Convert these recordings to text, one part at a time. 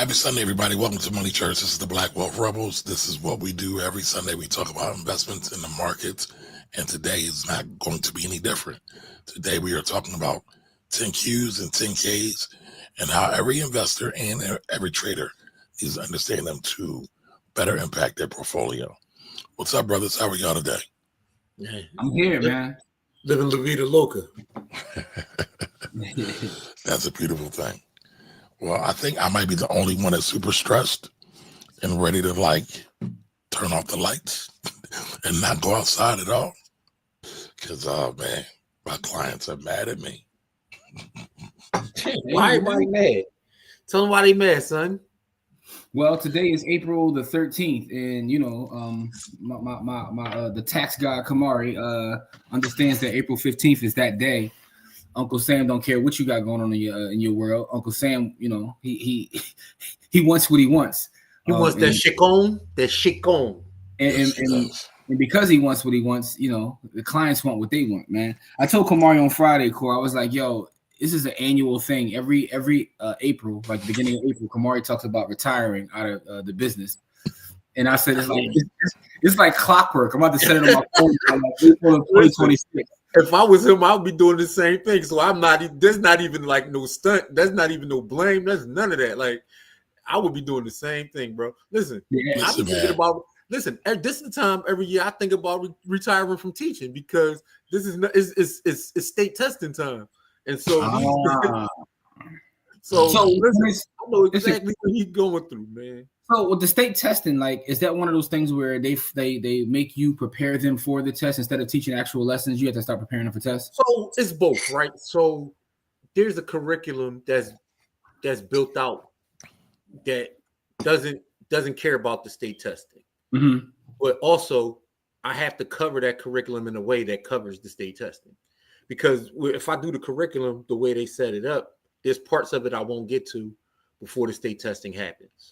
Happy Sunday, everybody. Welcome to Money Church. This is the Black Wealth Rebels. This is what we do every Sunday. We talk about investments in the markets, and today is not going to be any different. Today we are talking about 10 Qs and 10 Ks and how every investor and every trader needs to understand them to better impact their portfolio. What's up, brothers? How are y'all today? Yeah. I'm here, man. Living La Vida Loca. That's a beautiful thing. Well, I think I might be the only one that's super stressed and ready to turn off the lights and not go outside at all. Because, man, my clients are mad at me. Why everybody mad? Tell them why they mad, son. Well, today is April the 13th, and the tax god Kamari understands that April 15th is that day. Uncle Sam don't care what you got going on in your world. Uncle Sam, he wants what he wants. He wants that shikon, And because he wants what he wants, the clients want what they want, man. I told Kamari on Friday, Core, I was like, yo, this is an annual thing. Every April, like the beginning of April, Kamari talks about retiring out of the business. And I said, it's like clockwork. I'm about to set it on my phone April of 2026. If I was him, I would be doing the same thing. So I'm not. There's not even like no stunt. There's not even no blame. There's none of that. Like I would be doing the same thing, bro. Listen, I'm thinking about. Listen, this is the time every year I think about retiring from teaching because this is it's state testing time, and so listen, I know exactly what he's going through, man. So with the state testing, is that one of those things where they make you prepare them for the test instead of teaching actual lessons? You have to start preparing them for tests. So it's both, right? So there's a curriculum that's built out that doesn't care about the state testing, but also I have to cover that curriculum in a way that covers the state testing, because if I do the curriculum the way they set it up, there's parts of it I won't get to before the state testing happens.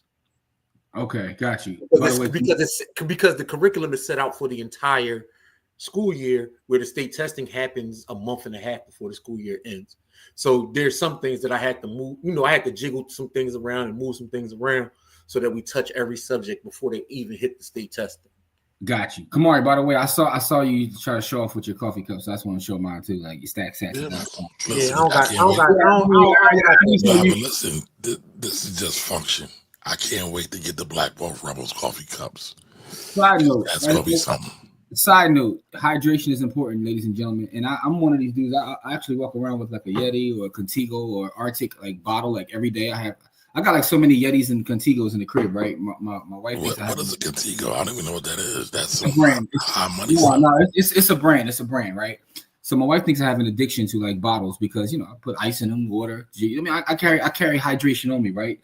Okay, got you. Because the curriculum is set out for the entire school year, where the state testing happens a month and a half before the school year ends. So there's some things that I had to move. I had to jiggle some things around and move some things around so that we touch every subject before they even hit the state testing. Got you. Kamari, by the way, I saw you try to show off with your coffee cups. So I just want to show mine too, like your stack sats. Listen, this is just function. I can't wait to get the Black Wealth Rebels coffee cups. Side note, that's gonna be something. Side note, hydration is important, ladies and gentlemen. And I'm one of these dudes. I actually walk around with like a Yeti or a Contigo or Arctic bottle every day. I got so many Yetis and Contigos in the crib, right? My wife. What is a Contigo? I don't even know what that is. That's a brand. High money. No, it's a brand. It's a brand, right? So my wife thinks I have an addiction to bottles because I put ice in them, water. I carry hydration on me, right?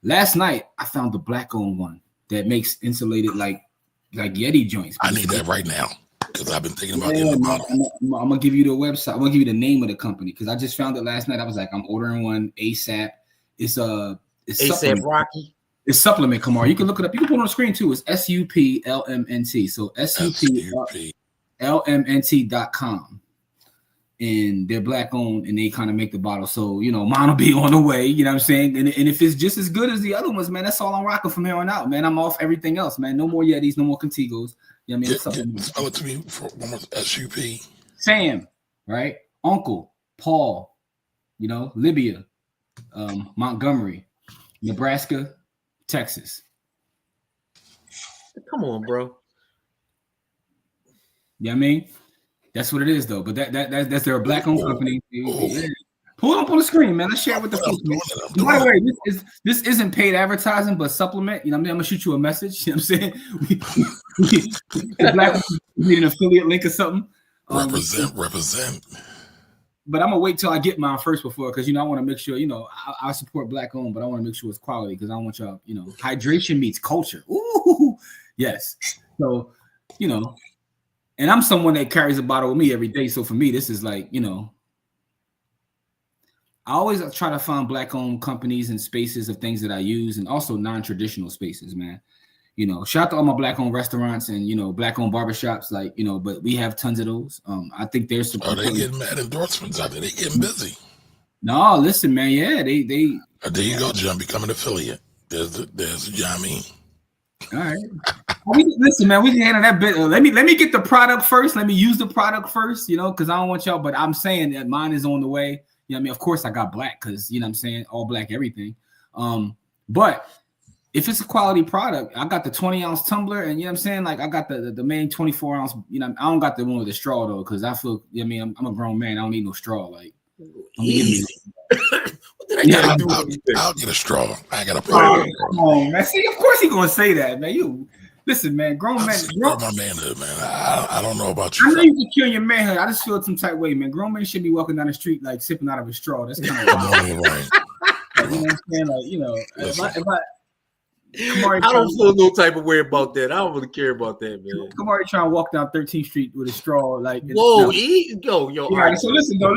Last night I found the black-owned one that makes insulated like Yeti joints. I need that right now because I've been thinking about getting a bottle. I'm gonna give you the website. I'm gonna give you the name of the company because I just found it last night. I was like, I'm ordering one ASAP. It's ASAP Rocky. It's supplement, Kamar. You can look it up. You can put it on the screen too. It's SUPLMNT. So SUPLMNT.com. And they're black owned and they kind of make the bottle. So, mine will be on the way, you know what I'm saying? And if it's just as good as the other ones, man, that's all I'm rocking from here on out, man. I'm off everything else, man. No more Yetis, no more Contigos. You know what I mean? Spell it to me for one more. SUP. Sam, right? Uncle, Paul, Libya, Montgomery, Nebraska, Texas. Come on, bro. You know what I mean? That's what it is, though. But that's their black-owned company. Yeah. Pull it up on the screen, man. Let's share it with the folks, man. By the way, this isn't paid advertising, but supplement. I'm gonna shoot you a message. You know what I'm saying? We need an affiliate link or something. Represent. But I'm gonna wait till I get mine first because I want to make sure I support black-owned, but I want to make sure it's quality because I want y'all. Hydration meets culture. Ooh, yes. So And I'm someone that carries a bottle with me every day. So for me, this is I always try to find black-owned companies and spaces of things that I use and also non-traditional spaces, man. Shout out to all my black-owned restaurants and, black-owned barbershops, but we have tons of those. I think there's some. Oh, they getting mad endorsements out there. They getting busy. No, listen, man. Yeah, they. There you go, Jim. Become an affiliate. There's Yami. All right. Listen, man, we can handle that bit. Let me get the product first. Let me use the product first, because I don't want y'all, but I'm saying that mine is on the way. You know what I mean? Of course I got black because, what I'm saying, all black everything. But if it's a quality product, I got the 20-ounce tumbler and, I'm saying, like I got the main 24-ounce, I don't got the one with the straw though because I feel, I'm a grown man. I don't need no straw. Like, I'll get a straw. I got a problem. Come on, man. See, of course he's gonna say that, man. You listen, man. Grown man. My manhood, man. I don't know about you. I know you can kill your manhood. I just feel some type way, man. Grown men should be walking down the street like sipping out of a straw. That's kind of right. You know what I'm saying? Like, if I I don't feel no type of way about that. I don't really care about that, man. Kamari trying to walk down 13th Street with a straw, like yo. Yeah, right, so listen though.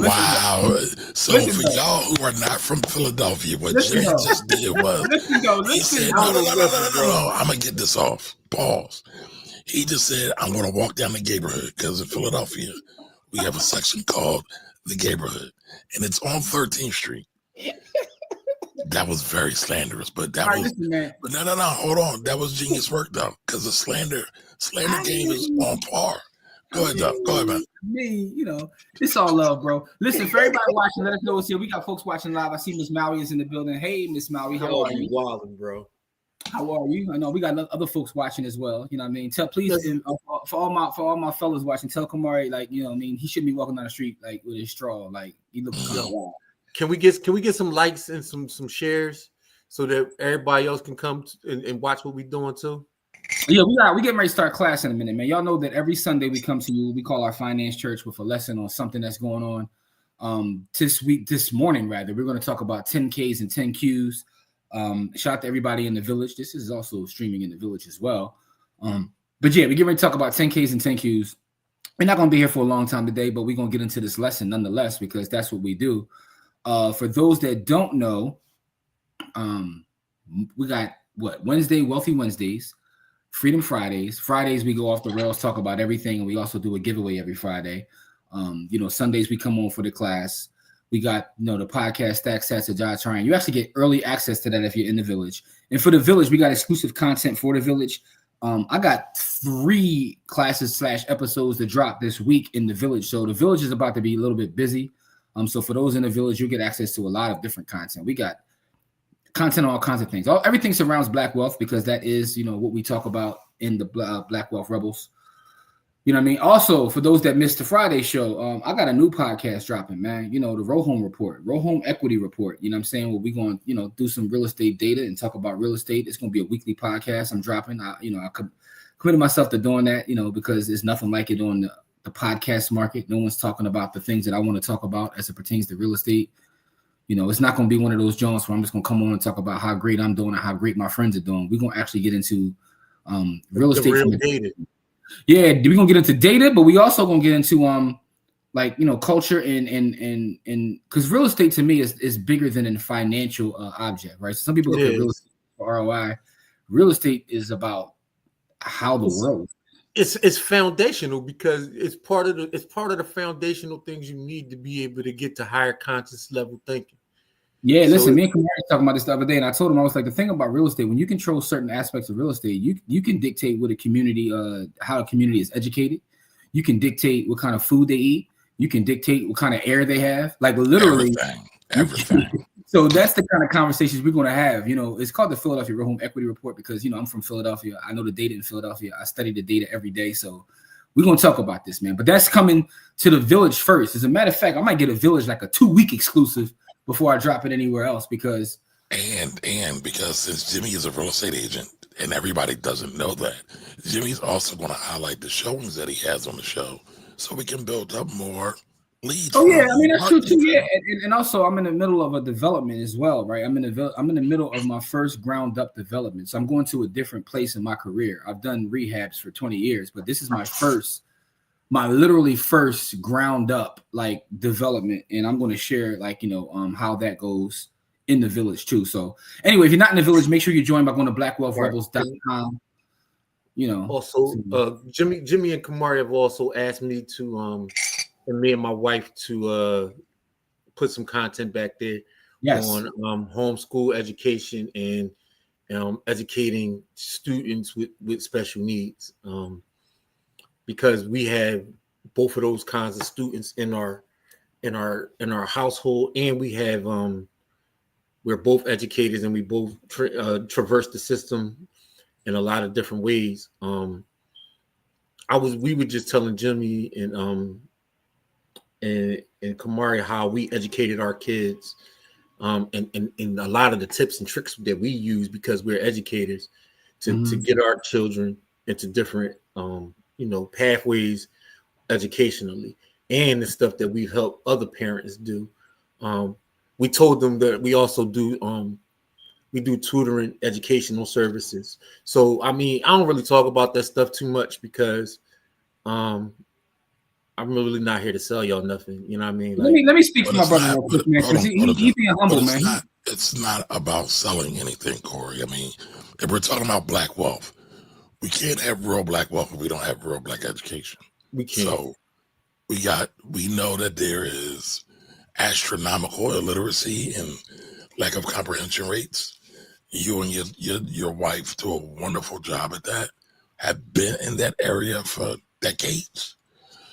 Wow. So for y'all who are not from Philadelphia, what Jimmy just did was he said, no, I'm gonna get this off. Pause. He just said, I'm gonna walk down the neighborhood because in Philadelphia we have a section called the neighborhood, and it's on 13th Street. That was very slanderous, but that was. But no, hold on. That was genius work though, because the slander game is on par. Go ahead, though. Go ahead, man. It's all love, bro. Listen, for everybody watching, let us know what's here. We got folks watching live. I see Miss Maui is in the building. Hey, Miss Maui, how are you? Wilding, bro. How are you? I know we got other folks watching as well. You know what I mean? For all my fellas watching, tell Kamari, like, he shouldn't be walking down the street like with his straw. Like he looks kind of wild. Can we get some likes and some shares so that everybody else can come and watch what we're doing too? Yeah, we getting ready to start class in a minute, man. Y'all know that every Sunday we come to you. We call our finance church with a lesson on something that's going on. This morning, rather, we're going to talk about 10Ks and 10Qs. Shout out to everybody in the village. This is also streaming in the village as well. But yeah, we get ready to talk about 10Ks and 10Qs. We're not going to be here for a long time today, but we're going to get into this lesson nonetheless because that's what we do. For those that don't know, we got Wealthy Wednesdays, Freedom Fridays. Fridays we go off the rails, talk about everything, and we also do a giveaway every Friday. Sundays we come on for the class. We got the podcast Stack Sats of Jai Trying. You actually get early access to that if you're in the village. And for the village, we got exclusive content for the village. I got 3 classes / episodes to drop this week in the village. So the village is about to be a little bit busy. So for those in the village, you get access to a lot of different content. We got content on all kinds of things. Everything surrounds Black wealth because that is, what we talk about in the Black Wealth Rebels. You know what I mean? Also, for those that missed the Friday show, I got a new podcast dropping, man. The Rohome Report, Rohome Equity Report. You know what I'm saying? Well, we're going to do some real estate data and talk about real estate. It's going to be a weekly podcast I'm dropping. I committed myself to doing that, because there's nothing like it on the podcast market. No one's talking about the things that I want to talk about as it pertains to real estate. It's not going to be one of those joints where I'm just going to come on and talk about how great I'm doing and how great my friends are doing. We're going to actually get into real estate. Data. Yeah, we're going to get into data, but we also going to get into culture and because real estate to me is bigger than a financial object, right? So some people look at real estate for ROI. Real estate is about how the world. It's foundational because it's part of the foundational things you need to be able to get to higher conscious level thinking. Yeah, listen, me and Kamari was talking about this the other day, and I told him, I was like, the thing about real estate, when you control certain aspects of real estate, you can dictate what a community, how a community is educated. You can dictate what kind of food they eat. You can dictate what kind of air they have. Like literally everything. So that's the kind of conversations we're going to have. It's called the Philadelphia Real Home Equity Report because, I'm from Philadelphia. I know the data in Philadelphia. I study the data every day. So we're going to talk about this, man. But that's coming to the village first. As a matter of fact, I might get a village like a 2-week exclusive before I drop it anywhere else because. And because since Jimmy is a real estate agent and everybody doesn't know that, Jimmy's also going to highlight the showings that he has on the show so we can build up more leads. Oh yeah, I mean that's true too. Yeah, and also I'm in the middle of a development as well, right? I'm in the middle of my first ground up development, so I'm going to a different place in my career. I've done rehabs for 20 years, but this is my literally first ground up development, and I'm going to share how that goes in the village too. So anyway, if you're not in the village, make sure you join by going to blackwealthrebels.com. Also, Jimmy and Kamari have also asked me to and me and my wife to put some content back there. on homeschool education and educating students with special needs, because we have both of those kinds of students in our household, and we have we're both educators, and we both traverse the system in a lot of different ways. We were just telling Jimmy and Kamari how we educated our kids, and a lot of the tips and tricks that we use because we're educators to get our children into different pathways educationally, and the stuff that we've helped other parents do. We told them that we also do we do tutoring educational services. So I mean, I don't really talk about that stuff too much because I'm really not here to sell y'all nothing. You know what I mean? Like, let me speak for my brother real quick, man, because he's being humble, man. It's not about selling anything, Corey. I mean, if we're talking about black wealth, we can't have real black wealth if we don't have real black education. We can't. So we know that there is astronomical illiteracy and lack of comprehension rates. You and your wife do a wonderful job at that. Have been in that area for decades.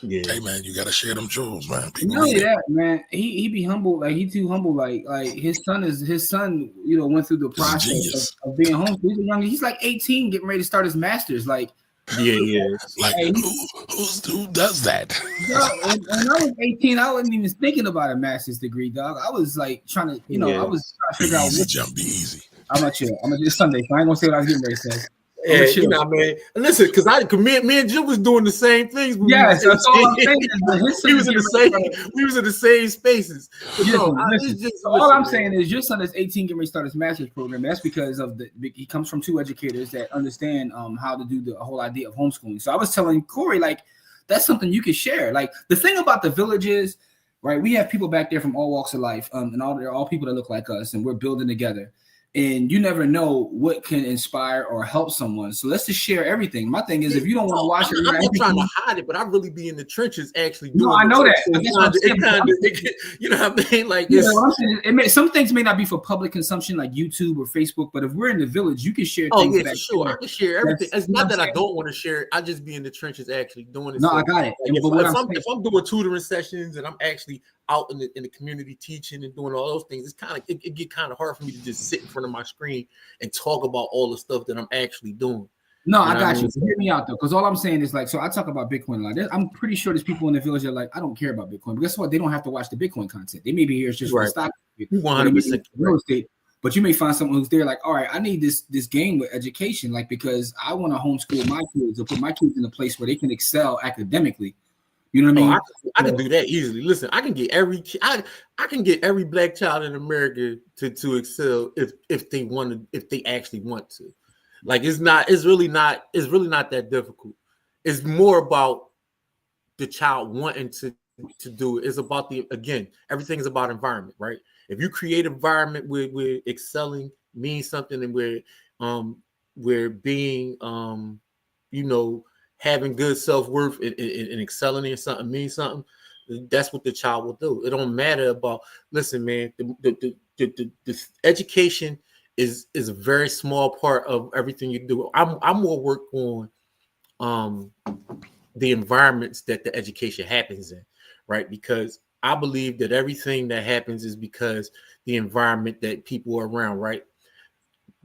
Yeah. Hey man, you gotta share them jewels, man. People not only that, man, he be humble, like he too humble, like his son, went through the process of being home. He's young, he's like 18, getting ready to start his master's. Like, yeah. Like who does that? When I was 18, I wasn't even thinking about a master's degree, dog. I was like trying to, I was trying to figure out be easy. I'm not chill. I'm gonna do Sunday, so I ain't gonna say what I was getting ready to say. Yeah, you know, man. Listen, because me and Jim was doing the same things. Yes, that's all I'm saying. We was in the same spaces. All I'm saying is your son is 18, getting ready to start his master's program. That's because of he comes from two educators that understand how to do the whole idea of homeschooling. So I was telling Corey, like, that's something you could share. Like, the thing about the village is, right, we have people back there from all walks of life, and they're all people that look like us, and we're building together. And you never know what can inspire or help someone. So let's just share everything. My thing is, if you don't want to watch it, I'm not trying to hide it, but I really be in the trenches actually doing. No, I know that. You know what I mean? Like, some things may not be for public consumption, like YouTube or Facebook. But if we're in the village, you can share. Oh yeah, for sure. I can share everything. It's not that I don't want to share it. I just be in the trenches actually doing it. No, I got it. Like, if I'm doing tutoring sessions and I'm actually out in the community teaching and doing all those things, it's kind of it get kind of hard for me to just sit in front of my screen and talk about all the stuff that I'm actually doing. No, I got you. Hear me out though, because all I'm saying is, like, so I talk about Bitcoin a lot. I'm pretty sure there's people in the village that are like, I don't care about Bitcoin. But guess what? They don't have to watch the Bitcoin content. They may be here just for the stock, 100% real estate. But you may find someone who's there like, all right, I need this game with education, like, because I want to homeschool my kids or put my kids in a place where they can excel academically. You know what I mean? I can do that easily. Listen, I can get every black child in America to excel if they actually want to. Like, it's really not that difficult. It's more about the child wanting to do it. It's about everything is about environment, right? If you create an environment where excelling means something, and we're being having good self-worth and excelling in something means something, that's what the child will do. It don't matter about, listen, man, the education is a very small part of everything you do. I'm more work on the environments that the education happens in, right? Because I believe that everything that happens is because the environment that people are around, right?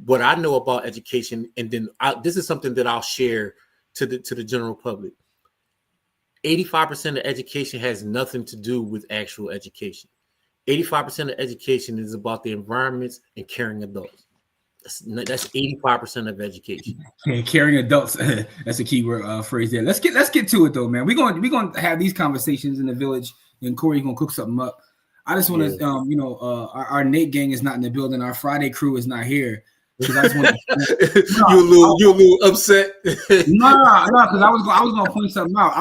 What I know about education, and then this is something that I'll share to the general public. 85% of education has nothing to do with actual education. 85% of education is about the environments and caring adults. That's 85% of education. Okay, caring adults. That's a key word phrase there. Let's get to it though, man. We're going to have these conversations in the village, and Corey's gonna cook something up. I just want to, our Nate gang is not in the building. Our Friday crew is not here. Because I just want you're a little upset. No, because I was gonna point something out.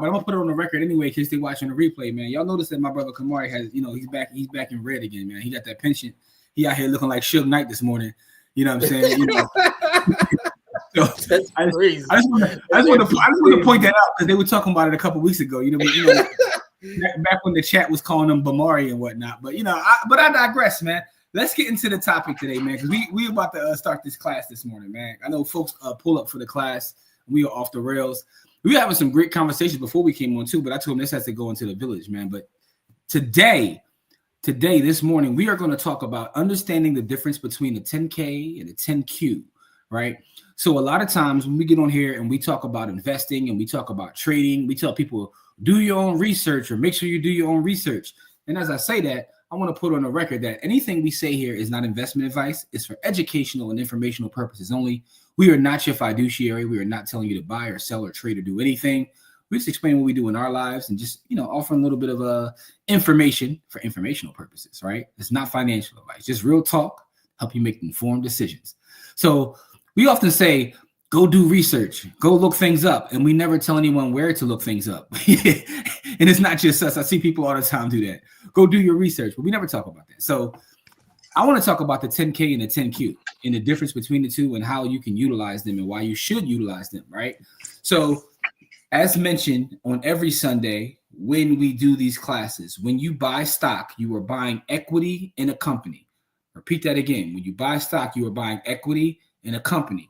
but I'm gonna put it on the record anyway in case they watching the replay, man. Y'all notice that my brother Kamari has, he's back in red again, man. He got that pension. He out here looking like Suge Knight this morning. You know what I'm saying? So that's crazy. I just want to point that out because they were talking about it a couple weeks ago. back when the chat was calling them Bamari and whatnot. But I digress, man. Let's get into the topic today, man, because we about to start this class this morning, man. I know folks pull up for the class. We are off the rails. We were having some great conversations before we came on too, but I told him this has to go into the village, man. But today, this morning, we are going to talk about understanding the difference between the 10K and the 10Q, right? So a lot of times when we get on here and we talk about investing and we talk about trading, we tell people, do your own research or make sure you do your own research. And as I say that, I want to put on the record that anything we say here is not investment advice. It's for educational and informational purposes only. We are not your fiduciary. We are not telling you to buy or sell or trade or do anything. We just explain what we do in our lives and just, offering a little bit of information for informational purposes, right? It's not financial advice, just real talk, help you make informed decisions. So we often say, go do research, go look things up. And we never tell anyone where to look things up. And it's not just us. I see people all the time do that. Go do your research, but we never talk about that. So I want to talk about the 10K and the 10Q and the difference between the two and how you can utilize them and why you should utilize them, right? So as mentioned on every Sunday, when we do these classes, when you buy stock, you are buying equity in a company. Repeat that again. When you buy stock, you are buying equity in a company.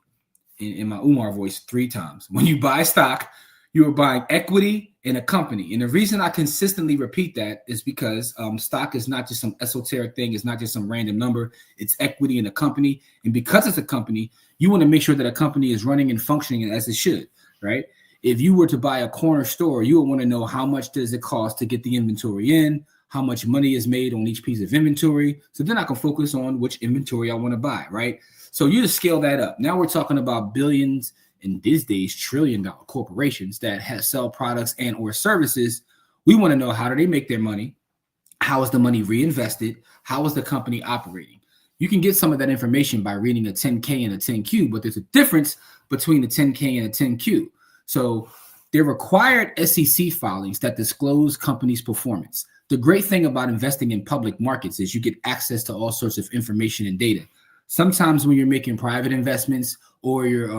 In my Umar voice 3 times. When you buy stock, you are buying equity in a company. And the reason I consistently repeat that is because stock is not just some esoteric thing. It's not just some random number. It's equity in a company. And because it's a company, you want to make sure that a company is running and functioning as it should, right? If you were to buy a corner store, you would want to know how much does it cost to get the inventory in, how much money is made on each piece of inventory. So then I can focus on which inventory I want to buy, right? So you just scale that up. Now we're talking about billions and these days $1 trillion corporations that sell products and or services. We want to know, how do they make their money? How is the money reinvested? How is the company operating? You can get some of that information by reading a 10K and a 10Q, but there's a difference between the 10K and a 10Q. So they're required SEC filings that disclose companies' performance. The great thing about investing in public markets is you get access to all sorts of information and data. Sometimes when you're making private investments or you're,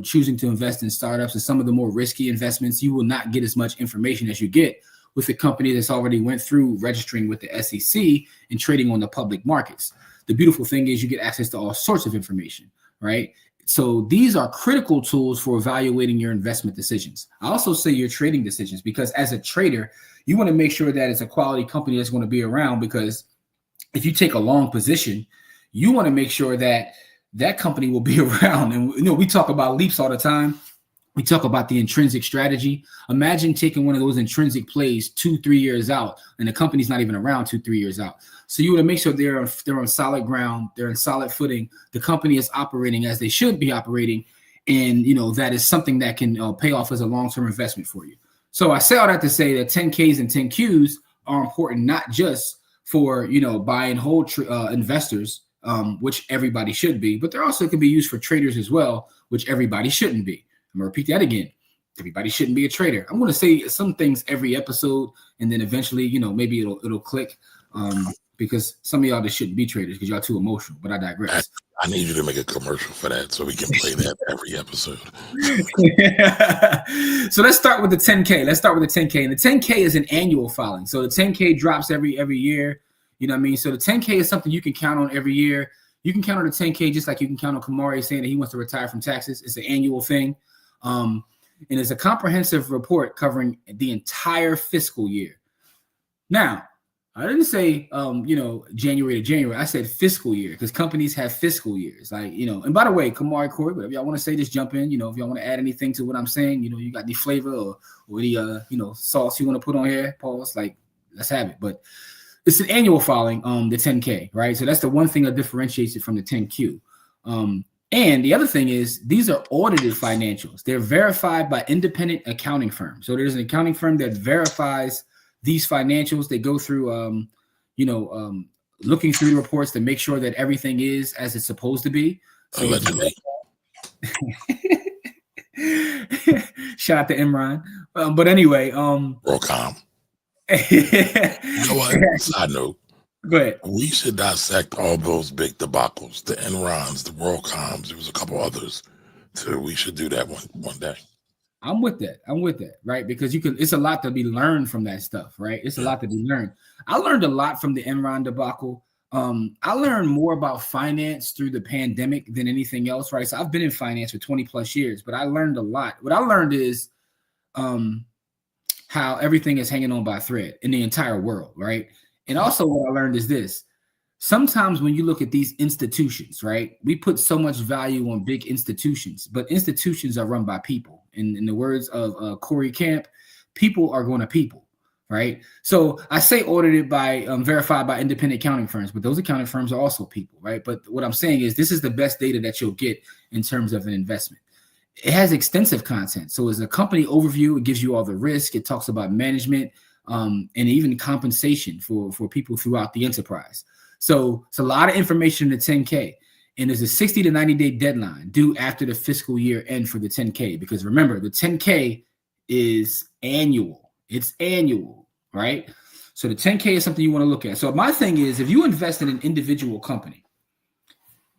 choosing to invest in startups and some of the more risky investments, you will not get as much information as you get with a company that's already went through registering with the SEC and trading on the public markets. The beautiful thing is you get access to all sorts of information, right? So these are critical tools for evaluating your investment decisions. I also say your trading decisions, because as a trader, you want to make sure that it's a quality company that's going to be around, because if you take a long position, you want to make sure that that company will be around. And, we talk about leaps all the time. We talk about the intrinsic strategy. Imagine taking one of those intrinsic plays 2-3 years out, and the company's not even around 2-3 years out. So you want to make sure they're on solid ground, they're in solid footing. The company is operating as they should be operating, and that is something that can pay off as a long-term investment for you. So I say all that to say that 10Ks and 10Qs are important, not just for buy and hold investors, which everybody should be, but they also can be used for traders as well, which everybody shouldn't be. I'm gonna repeat that again. Everybody shouldn't be a trader. I'm gonna say some things every episode, and then eventually, maybe it'll click. Because some of y'all just shouldn't be traders because y'all too emotional. But I digress. I need you to make a commercial for that so we can play that every episode. So let's start with the 10K. And the 10K is an annual filing. So the 10K drops every year. You know what I mean? So the 10K is something you can count on every year. You can count on the 10K just like you can count on Kamari saying that he wants to retire from taxes. It's an annual thing. And it's a comprehensive report covering the entire fiscal year. Now, I didn't say, January to January. I said fiscal year, because companies have fiscal years. And by the way, Kamari, Corey, whatever y'all want to say, just jump in. If y'all want to add anything to what I'm saying, you got any flavor or any, sauce you want to put on here, pause, let's have it. But it's an annual filing, the 10K, right? So that's the one thing that differentiates it from the 10Q. And the other thing is these are audited financials. They're verified by independent accounting firms. So there's an accounting firm that verifies these financials. They go through, looking through the reports to make sure that everything is as it's supposed to be. So shout out to Imran. But anyway, WorldCom. You know what? Side note. Go ahead. We should dissect all those big debacles, the Enrons, the WorldComs. There was a couple others too. We should do that one day. I'm with that, right? Because it's a lot to be learned from that stuff, right? It's a lot to be learned. I learned a lot from the Enron debacle. I learned more about finance through the pandemic than anything else, right? So I've been in finance for 20 plus years, but I learned a lot. What I learned is how everything is hanging on by a thread in the entire world, right? And also what I learned is this. Sometimes when you look at these institutions, right, we put so much value on big institutions, but institutions are run by people. In the words of Corey Camp, people are going to people, right? So I say audited by, verified by independent accounting firms, but those accounting firms are also people, right? But what I'm saying is this is the best data that you'll get in terms of an investment. It has extensive content. So as a company overview, it gives you all the risk. It talks about management and even compensation for people throughout the enterprise. So it's a lot of information in the 10K, and there's a 60 to 90 day deadline due after the fiscal year end for the 10K, because remember, the 10K is annual. It's annual, right? So the 10K is something you want to look at. So my thing is, if you invest in an individual company,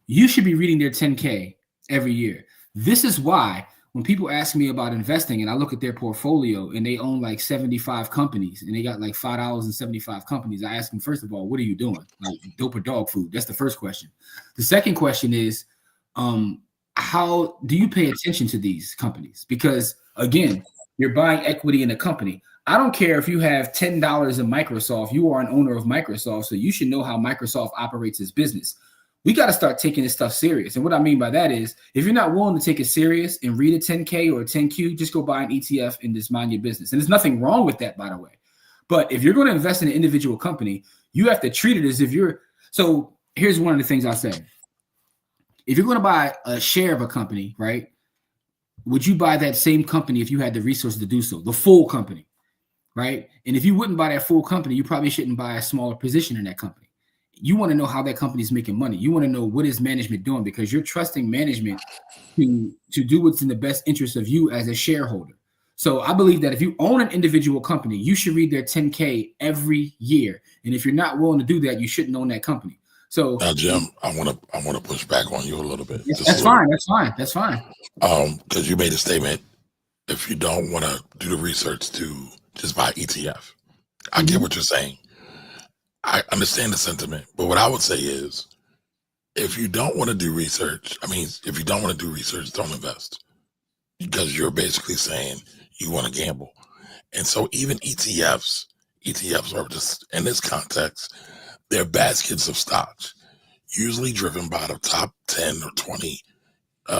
you should be reading their 10K every year. This is why when people ask me about investing and I look at their portfolio and they own like 75 companies and they got like $5.75 companies, I ask them, first of all, what are you doing? Like dope or dog food? That's the first question. The second question is, how do you pay attention to these companies? Because again, you're buying equity in a company. I don't care if you have $10 in Microsoft, you are an owner of Microsoft, so you should know how Microsoft operates its business. We got to start taking this stuff serious. And what I mean by that is, if you're not willing to take it serious and read a 10K or a 10Q, just go buy an ETF and just mind your business. And there's nothing wrong with that, by the way. But if you're going to invest in an individual company, you have to treat it as if you're. So here's one of the things I'll say. If you're going to buy a share of a company, right, would you buy that same company if you had the resources to do so, the full company, right? And if you wouldn't buy that full company, you probably shouldn't buy a smaller position in that company. You want to know how that company is making money. You want to know what is management doing, because you're trusting management to do what's in the best interest of you as a shareholder. So I believe that if you own an individual company, you should read their 10K every year. And if you're not willing to do that, you shouldn't own that company. So now, Jim, I want to push back on you a little bit. That's fine. That's fine. Because you made a statement. If you don't want to do the research to just buy ETF, I get what you're saying. I understand the sentiment, but what I would say is, if you don't want to do research, don't invest, because you're basically saying you want to gamble. And so even ETFs are just, in this context, they're baskets of stocks, usually driven by the top 10 or 20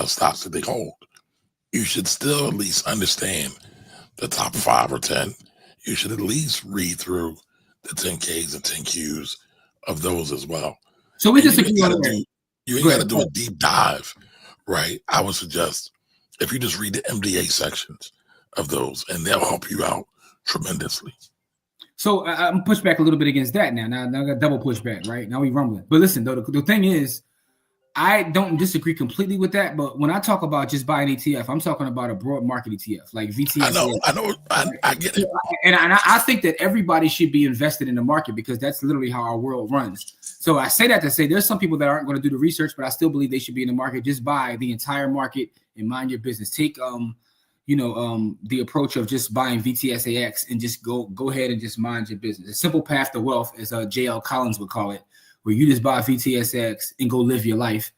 stocks that they hold. You should still at least understand the top 5 or 10. You should at least read through the 10Ks and 10Qs of those as well. So we disagree on that. You ain't got to do a deep dive, right? I would suggest if you just read the MDA sections of those, and they'll help you out tremendously. So I'm pushed back a little bit against that now. Now I got double pushback, right? Now we rumbling. But listen, though, the thing is, I don't disagree completely with that, but when I talk about just buying ETF, I'm talking about a broad market ETF, like VTS. I get it. And I think that everybody should be invested in the market, because that's literally how our world runs. So I say that to say there's some people that aren't going to do the research, but I still believe they should be in the market. Just buy the entire market and mind your business. Take the approach of just buying VTSAX and just go ahead and just mind your business. A simple path to wealth, as J.L. Collins would call it, where you just buy VTSX and go live your life.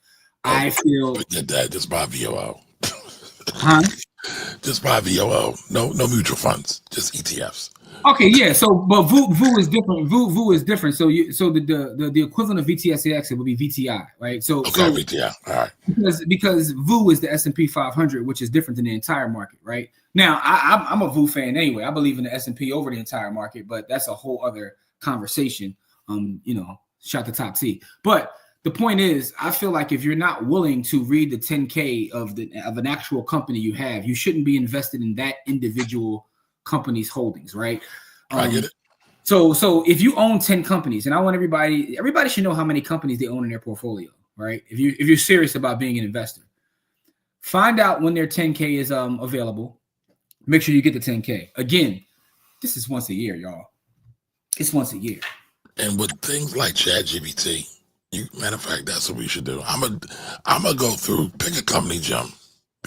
I feel forget that. Just buy VOO. Huh? Just buy VOO. No mutual funds. Just ETFs. Okay, yeah. So, but VOO is different. VOO is different. So the equivalent of VTSAX, it would be VTI, right? So VTI. All right. Because VOO is the S&P 500, which is different than the entire market, right? Now, I'm a VOO fan anyway. I believe in the S&P over the entire market, but that's a whole other conversation. Shout to Top T. But the point is, I feel like if you're not willing to read the 10K of an actual company you have, you shouldn't be invested in that individual company's holdings, right? I get it. So if you own 10 companies, and I want everybody should know how many companies they own in their portfolio, right? If you're serious about being an investor, find out when their 10K is available. Make sure you get the 10K. Again, this is once a year, y'all. It's once a year. And with things like ChatGPT, matter of fact, that's what we should do. I'm gonna go through, pick a company, Jim,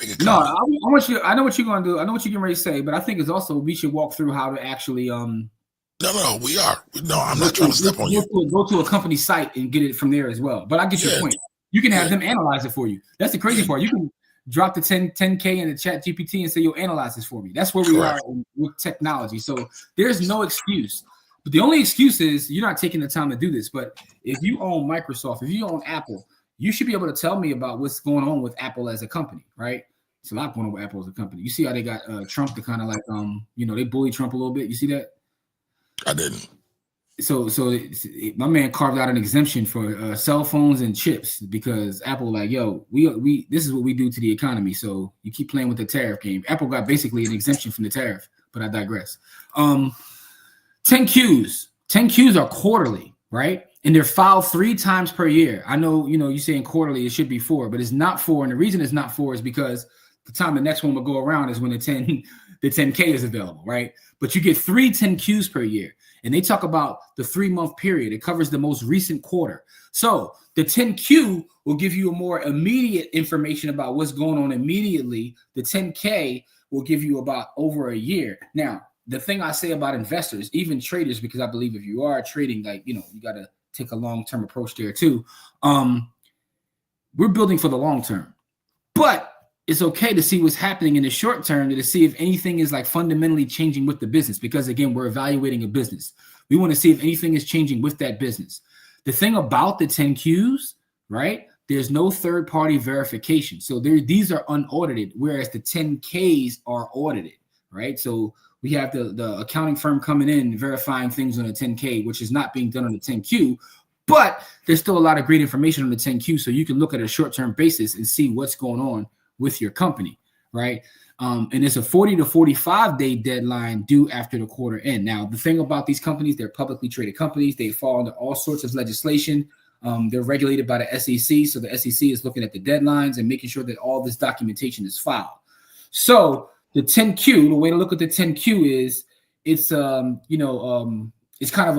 Pick a company. I want you. I know what you're gonna do. I know what you're getting ready to say, but I think it's also we should walk through how to actually No, we are. No, I'm not trying to step on you. Go to a company site and get it from there as well. But I get your point. You can have them analyze it for you. That's the crazy part. You can drop the 10K in the chat GPT and say, you'll analyze this for me. That's where we are with technology. So there's no excuse. But the only excuse is you're not taking the time to do this. But if you own Microsoft, if you own Apple, you should be able to tell me about what's going on with Apple as a company, right? It's a lot going on with Apple as a company. You see how they got Trump to kind of like, they bully Trump a little bit. You see that? I didn't. So my man carved out an exemption for cell phones and chips because Apple like, yo, we this is what we do to the economy. So you keep playing with the tariff game. Apple got basically an exemption from the tariff, but I digress. 10Qs. 10Qs are quarterly, right? And they're filed 3 times per year. I know, you're saying quarterly, it should be 4, but it's not 4. And the reason it's not 4 is because the time the next one will go around is when the 10K is available, right? But you get 3 10Qs per year. And they talk about the 3-month period. It covers the most recent quarter. So the 10Q will give you a more immediate information about what's going on immediately. The 10K will give you about over a year. Now, the thing I say about investors, even traders, because I believe if you are trading, like, you got to take a long-term approach there too. We're building for the long term. But it's okay to see what's happening in the short term to see if anything is like fundamentally changing with the business, because again, we're evaluating a business. We want to see if anything is changing with that business. The thing about the 10Qs, right? There's no third-party verification. So these are unaudited, whereas the 10Ks are audited, right? So we have the accounting firm coming in verifying things on a 10K, which is not being done on the 10Q. But there's still a lot of great information on the 10Q, so you can look at a short-term basis and see what's going on with your company, right? And it's a 40 to 45 day deadline due after the quarter end. Now, the thing about these companies, they're publicly traded companies. They fall under all sorts of legislation. They're regulated by the SEC. So the SEC is looking at the deadlines and making sure that all this documentation is filed. So the 10Q, the way to look at the 10Q is it's kind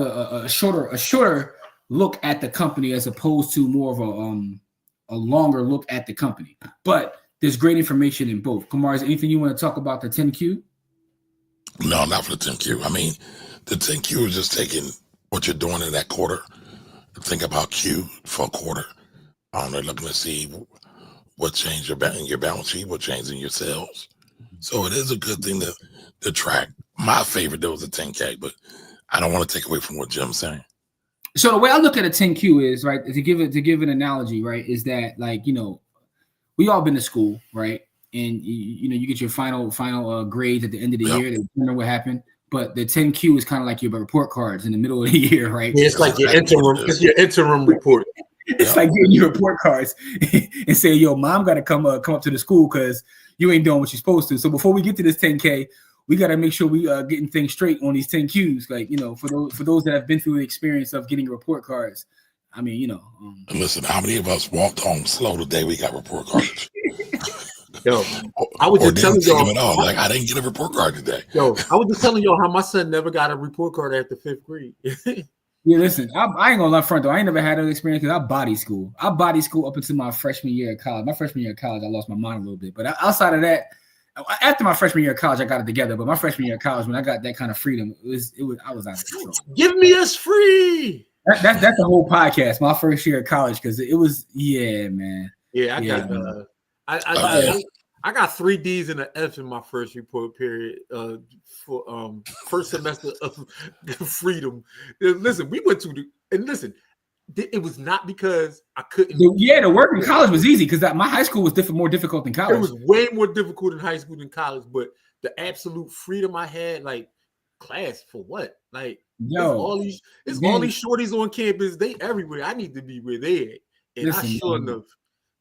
of a shorter look at the company as opposed to more of a longer look at the company. But there's great information in both. Kamar, is there anything you want to talk about the 10Q? No, not for the 10Q. I mean, the 10Q is just taking what you're doing in that quarter. Think about Q for a quarter. They're looking to see what changed in your balance sheet, what changed in your sales. So it is a good thing to track. My favorite, though, was a 10K, but I don't want to take away from what Jim's saying. So the way I look at a 10Q is, right, to give an analogy, right, is that, like, we all been to school, right? And you get your final grades at the end of the year to determine what happened. But the 10Q is kind of like your report cards in the middle of the year, right? Yeah, it's like your interim. It's your interim report. It's like getting your report cards and say, "Yo, mom got to come up to the school because you ain't doing what you're supposed to." So before we get to this 10K, we got to make sure we getting things straight on these 10Qs. Like, for those that have been through the experience of getting report cards. I mean, And listen, how many of us walked home slow the day we got report cards? Yo, I was just telling y'all. Like, I didn't get a report card today. Yo, I was just telling y'all how my son never got a report card after 5th grade. Yeah, listen, I ain't gonna lie front though. I ain't never had that experience because I body school. I body school up until my freshman year of college. My freshman year of college, I lost my mind a little bit. But outside of that, after my freshman year of college, I got it together. But my freshman year of college, when I got that kind of freedom, I was out of control. Give me us free. That's the whole podcast. My first year of college, because it was, yeah, man. Yeah, I got 3 D's and an F in my first report period for first semester of freedom. Listen, we went to it was not because I couldn't. Yeah, the work in college was easy because my high school was more difficult than college. It was way more difficult in high school than college, but the absolute freedom I had, like, class for what? Like, all these shorties on campus, they everywhere. I need to be where they at. And I sure enough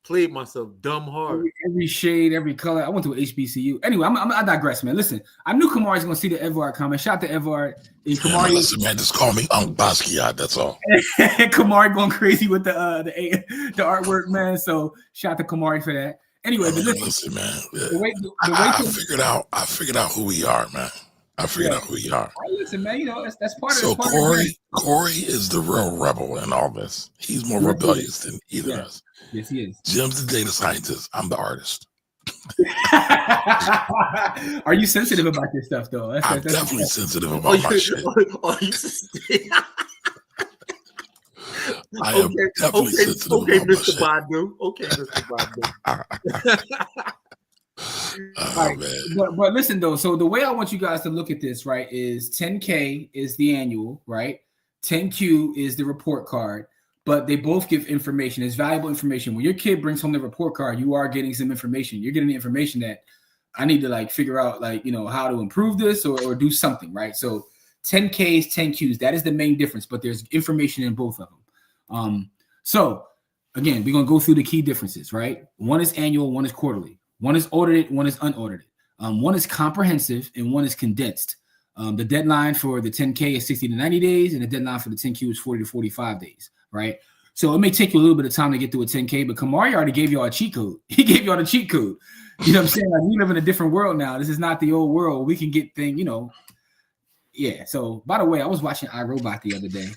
played myself dumb hard. Every shade, every color. I went to HBCU. Anyway, I digress, man. Listen, I knew Kamari's going to see the Edvard comment. Shout out to Edvard. Kamari, listen, man, just call me Unc Basquiat. That's all. Kamari going crazy with the artwork, man. So shout out to Kamari for that. Anyway, listen, man. I figured out who we are, man. I figured out who we are. Listen, man, that's part of it. So Corey is the real rebel in all this. He's more rebellious than either of us. Yes, he is. Jim's the data scientist. I'm the artist. Are you sensitive about this stuff, though? I'm definitely sensitive about my shit. I am definitely sensitive about Mr. my shit. Badu. Okay, Mr. Badu. Right. But listen though, so the way I want you guys to look at this, right, is 10K is the annual, right? 10Q is the report card, but they both give information. It's valuable information. When your kid brings home the report card, you are getting some information. You're getting the information that I need to like figure out like, you know, how to improve this or do something, right? So 10Ks, 10Qs, that is the main difference, but there's information in both of them. So again, we're going to go through the key differences, right? One is annual, one is quarterly. One is audited, one is unaudited. One is comprehensive and one is condensed. The deadline for the 10K is 60 to 90 days, and the deadline for the 10Q is 40 to 45 days, right? So it may take you a little bit of time to get through a 10K, but Kamari already gave you all a cheat code. He gave you all the cheat code. You know what I'm saying? Like, we live in a different world now. This is not the old world. We can get things, you know. Yeah. So, by the way, I was watching iRobot the other day.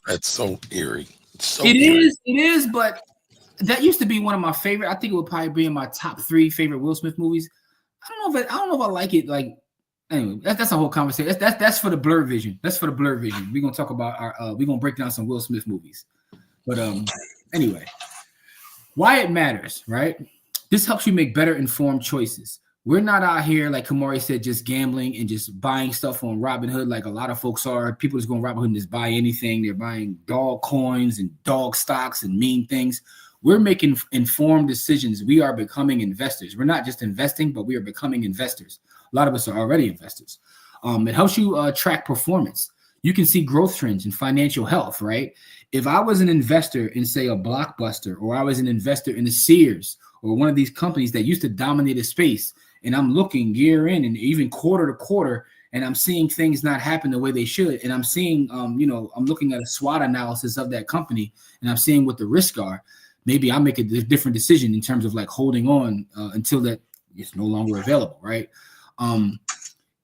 That's so eerie. It is, but that used to be one of my favorite. I think it would probably be in my top 3 favorite Will Smith movies. I don't know if I like it. Like, anyway, that's a whole conversation. That's for the blur vision. That's for the blur vision. We're gonna talk about we're gonna break down some Will Smith movies. But anyway, why it matters, right? This helps you make better informed choices. We're not out here, like Kamari said, just gambling and just buying stuff on Robinhood like a lot of folks are. People just go on Robinhood and just buy anything. They're buying dog coins and dog stocks and mean things. We're making informed decisions. We are becoming investors. We're not just investing, but we are becoming investors. A lot of us are already investors. It helps you track performance. You can see growth trends in financial health, right? If I was an investor in, say, a Blockbuster, or I was an investor in a Sears or one of these companies that used to dominate a space, and I'm looking year in and even quarter to quarter, and I'm seeing things not happen the way they should, and I'm seeing, I'm looking at a SWOT analysis of that company, and I'm seeing what the risks are, maybe I make a different decision in terms of like holding on until that is no longer available, right?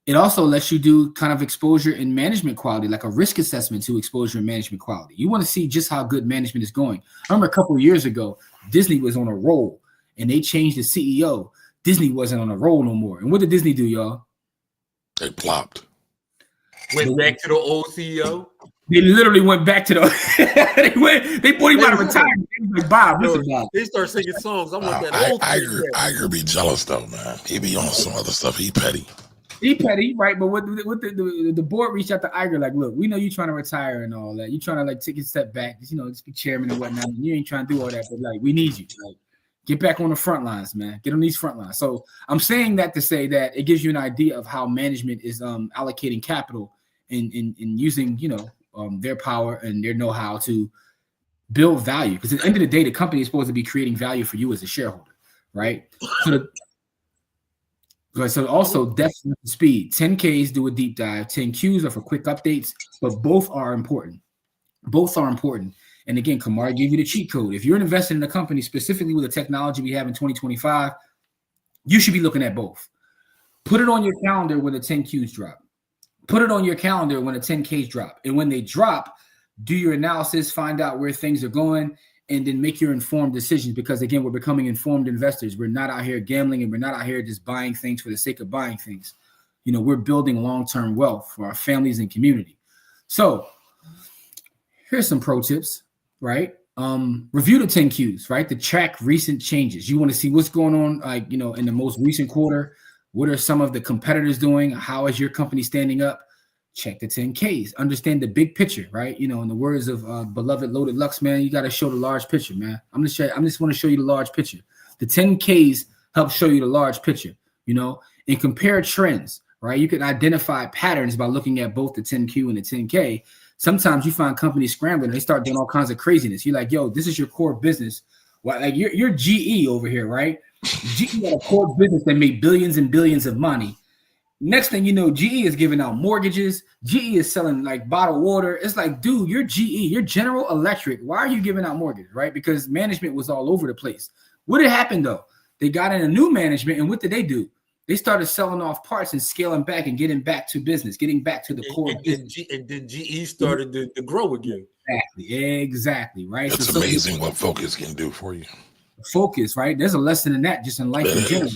It also lets you do kind of exposure and management quality, like a risk assessment to exposure and management quality. You want to see just how good management is going. I remember a couple of years ago, Disney was on a roll and they changed the CEO. Disney wasn't on a roll no more. And what did Disney do, y'all? They plopped. Went back to the old CEO. They literally went back to the. They thought he might have retired. Like, Bob, listen, Bob. They start singing songs. I'm like that. Iger be jealous though, man. He be on some other stuff. He petty. He petty, right? But what the board reached out to Iger, like, look, we know you trying to retire and all that. You trying to like take a step back, just be chairman and whatnot. And you ain't trying to do all that, but like, we need you. Like, get back on the front lines, man. Get on these front lines. So I'm saying that to say that it gives you an idea of how management is allocating capital and using, their power and their know-how to build value. Because at the end of the day, the company is supposed to be creating value for you as a shareholder, right? So also depth and speed. 10Ks do a deep dive. 10Qs are for quick updates, but both are important. Both are important. And again, Kamar gave you the cheat code. If you're investing in a company specifically with the technology we have in 2025, you should be looking at both. Put it on your calendar when the 10Qs drop. Put it on your calendar when the 10Ks drop. And when they drop, do your analysis, find out where things are going, and then make your informed decisions. Because again, we're becoming informed investors. We're not out here gambling, and we're not out here just buying things for the sake of buying things. We're building long-term wealth for our families and community. So here's some pro tips, right? Review the 10Qs, right? To track recent changes. You want to see what's going on, like, in the most recent quarter. What are some of the competitors doing? How is your company standing up? Check the 10Ks. Understand the big picture, right? In the words of beloved Loaded Lux, man, you got to show the large picture, man. I just want to show you the large picture. The 10Ks help show you the large picture, and compare trends, right? You can identify patterns by looking at both the 10Q and the 10K. Sometimes you find companies scrambling and they start doing all kinds of craziness. You're like, yo, this is your core business. Like you're GE over here, right? GE had a core business that made billions and billions of money. Next thing you know, GE is giving out mortgages. GE is selling like bottled water. It's like, dude, you're GE, you're General Electric. Why are you giving out mortgages, right? Because management was all over the place. What had happened though? They got in a new management, and what did they do? They started selling off parts and scaling back and getting back to business, getting back to the core business. And then GE started to grow again. Exactly, right? It's amazing what focus can do for you. focus, right? There's a lesson in that just in life in general.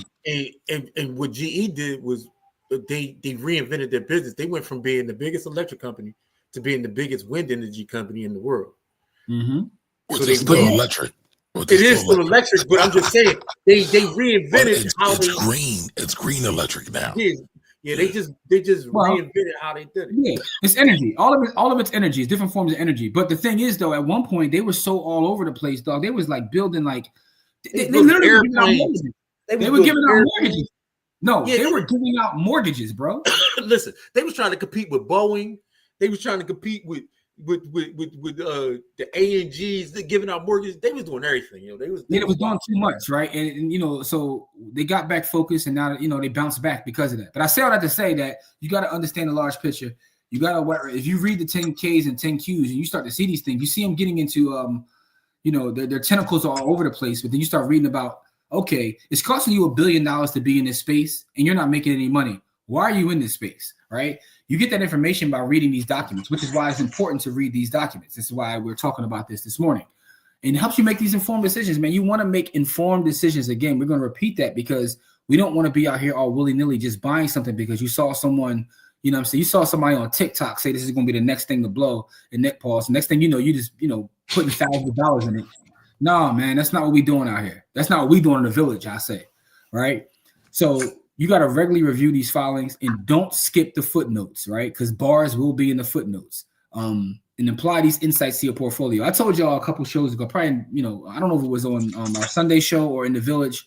And what GE did was they reinvented their business. They went from being the biggest electric company to being the biggest wind energy company in the world. Mm-hmm. So they still electric. It is still electric, but I'm just saying they reinvented it's green. It's green electric now. Yeah, they just reinvented how they did it. Yeah, it's energy. All of it's energy. It's different forms of energy. But the thing is, though, at one point they were so all over the place, dog. They was like building like they literally were giving out mortgages. They were giving out mortgages. No, they were giving out mortgages, bro. Listen, they was trying to compete with Boeing. They was trying to compete with the ANGs, they giving out mortgages. They was doing everything, you know. They was doing too much, right? And you know, so they got back focused, and now, you know, they bounced back because of that. But I say all that to say that you got to understand the large picture. You got to, if you read the 10Ks and 10Qs and you start to see these things, you see them getting into you know, their tentacles are all over the place. But then you start reading about, okay, it's costing you $1 billion to be in this space, and you're not making any money. Why are you in this space, right? You get that information by reading these documents, which is why it's important to read these documents. This is why we're talking about this morning. And it helps you make these informed decisions, man. You want to make informed decisions. Again, we're going to repeat that because we don't want to be out here all willy-nilly just buying something because you saw someone, you know what I'm saying? You saw somebody on TikTok say this is going to be the next thing to blow and net pause. Next thing you know, you just, you know, putting thousands of dollars in it. No, man, that's not what we're doing out here. That's not what we're doing in the village, I say, right? So you got to regularly review these filings and don't skip the footnotes, right? Because bars will be in the footnotes. And apply these insights to your portfolio. I told y'all a couple shows ago, probably, you know, I don't know if it was on our Sunday show or in the village,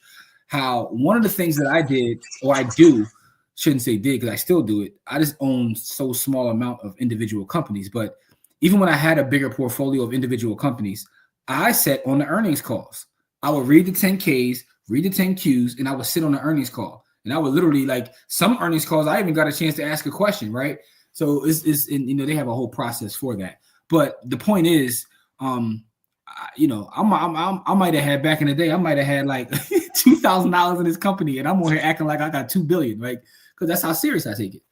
how one of the things that I did, or I do, shouldn't say did because I still do it. I just own so small amount of individual companies. But even when I had a bigger portfolio of individual companies, I sat on the earnings calls. I would read the 10Ks, read the 10Qs, and I would sit on the earnings call. And I would literally, like, some earnings calls, I even got a chance to ask a question, right? So it's and, you know, they have a whole process for that. But the point is, you know, I might have had back in the day, I might have had like $2,000 in this company, and I'm on here acting like I got $2 billion, right? Because that's how serious I take it.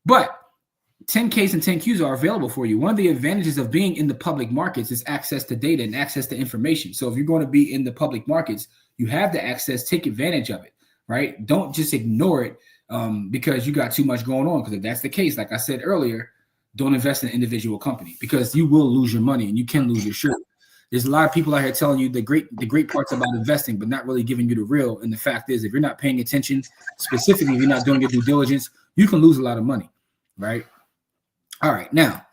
But 10Ks and 10Qs are available for you. One of the advantages of being in the public markets is access to data and access to information. So if you're going to be in the public markets, you have the access, take advantage of it. Right? Don't just ignore it because you got too much going on. Because if that's the case, like I said earlier, don't invest in an individual company because you will lose your money and you can lose your shirt. There's a lot of people out here telling you the great parts about investing, but not really giving you the real. And the fact is, if you're not paying attention, specifically, if you're not doing your due diligence, you can lose a lot of money. Right? All right. Now,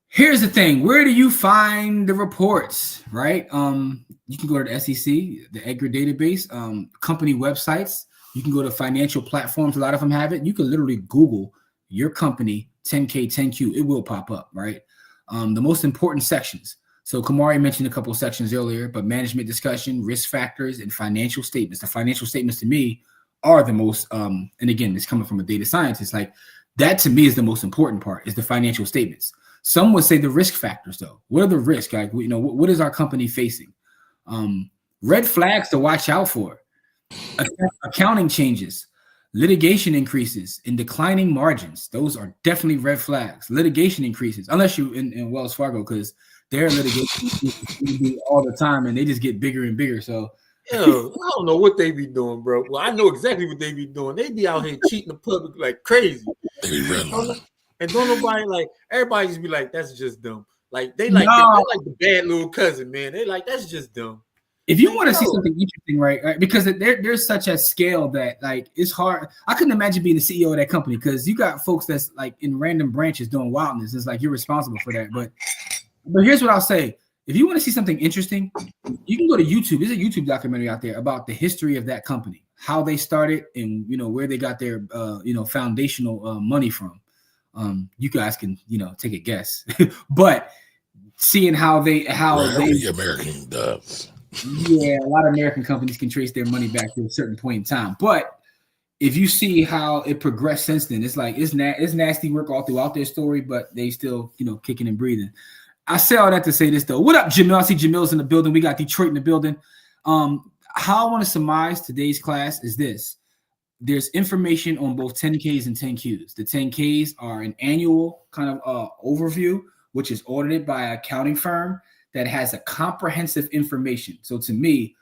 here's the thing. Where do you find the reports, right? You can go to the SEC, the EDGAR database, company websites. You can go to financial platforms. A lot of them have it. You can literally Google your company, 10K, 10Q. It will pop up, right? The most important sections. So Kamari mentioned a couple of sections earlier, but management discussion, risk factors, and financial statements. The financial statements to me are the most, and again, it's coming from a data scientist. Like that to me is the most important part is the financial statements. Some would say the risk factors, though. What are the risks? Like, you know, what is our company facing? Red flags to watch out for. Accounting changes, litigation increases, and declining margins. Those are definitely red flags. Litigation increases, unless you in Wells Fargo, because their litigation all the time, and they just get bigger and bigger. So, I don't know what they be doing, bro. Well, I know exactly what they be doing. They be out here cheating the public like crazy. They be redlining. And don't nobody like everybody just be like, that's just dumb. Like they like they're like the bad little cousin, man. They like that's just dumb. If you want to see something interesting, right? Because there's such a scale that like it's hard. I couldn't imagine being the CEO of that company because you got folks that's like in random branches doing wildness. It's like you're responsible for that. But here's what I'll say: if you want to see something interesting, you can go to YouTube. There's a YouTube documentary out there about the history of that company, how they started, and you know where they got their foundational money from. You guys can take a guess, but seeing how they American does. Yeah, a lot of American companies can trace their money back to a certain point in time. But if you see how it progressed since then, it's like it's nasty work all throughout their story, but they still kicking and breathing. I say all that to say this though. What up, Jamil? I see Jamil's in the building. We got Detroit in the building. How I want to surmise today's class is this. There's information on both 10Ks and 10Qs. The 10Ks are an annual kind of overview, which is audited by an accounting firm. that has a comprehensive information. So to me,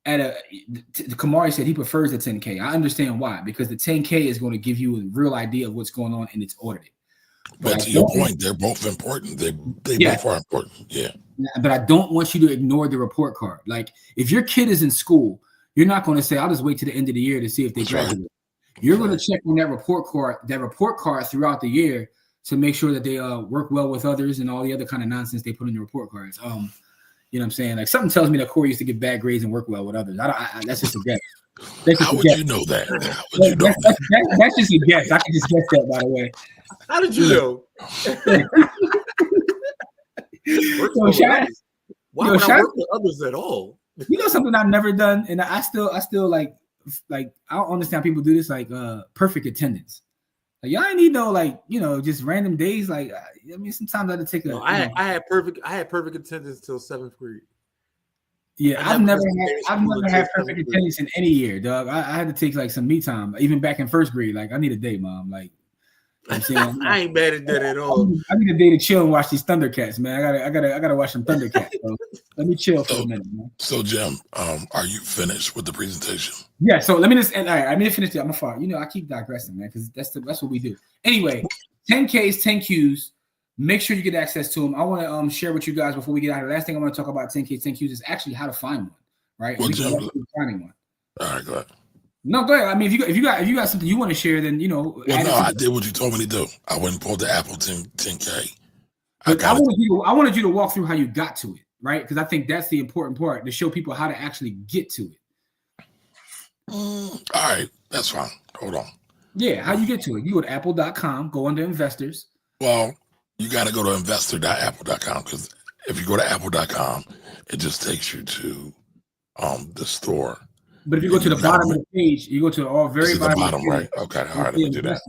Kamari said he prefers the 10K. I understand why, because the 10K is going to give you a real idea of what's going on and it's audited. But to your point, they're both important. They both are important. Yeah. But I don't want you to ignore the report card. Like if your kid is in school, you're not going to say, I'll just wait to the end of the year to see if they graduate. Right. You're going to check on that report card throughout the year to make sure that they work well with others and all the other kind of nonsense they put in the report cards. You know what I'm saying? Like something tells me that Corey used to get bad grades and work well with others. That's just a guess. How would you know that? How would you know that? That's just a guess. I can just guess that, by the way. How did you know? Why would I work with others at all? You know something I've never done, and I still like I don't understand how people do this, like perfect attendance. Like y'all ain't need no like just random days. Like I mean, sometimes I had to take a. I had perfect attendance till 7th grade. Yeah, I've never had perfect attendance in any year, dog. I had to take like some me time, even back in 1st grade. Like I need a day, mom. Like I'm saying, I ain't mad at that at all. I need a day to chill and watch these Thundercats, man. I gotta watch some Thundercats. So let me chill for a minute, man. So Jim, are you finished with the presentation? Yeah. So let me just all right. I mean, finish it. I'm a far. I keep digressing, man, because that's what we do. Anyway, 10Ks, 10Qs. Make sure you get access to them. I want to share with you guys before we get out of here. Last thing I want to talk about 10Ks, 10Qs is actually how to find one, right? Well, Jim, finding one. All right, go ahead. No, go ahead. I mean, if you got something you want to share, then Well, no, I did what you told me to do. I went and pulled the Apple 10K. I wanted you to walk through how you got to it, right? Because I think that's the important part, to show people how to actually get to it. All right, that's fine. Hold on. Yeah, how you get to it? You go to apple.com, go under investors. Well, you got to go to investor.apple.com, because if you go to apple.com, it just takes you to the store. But if you go to the bottom of the page, you go to the very bottom, right? Okay, all right, let me do that.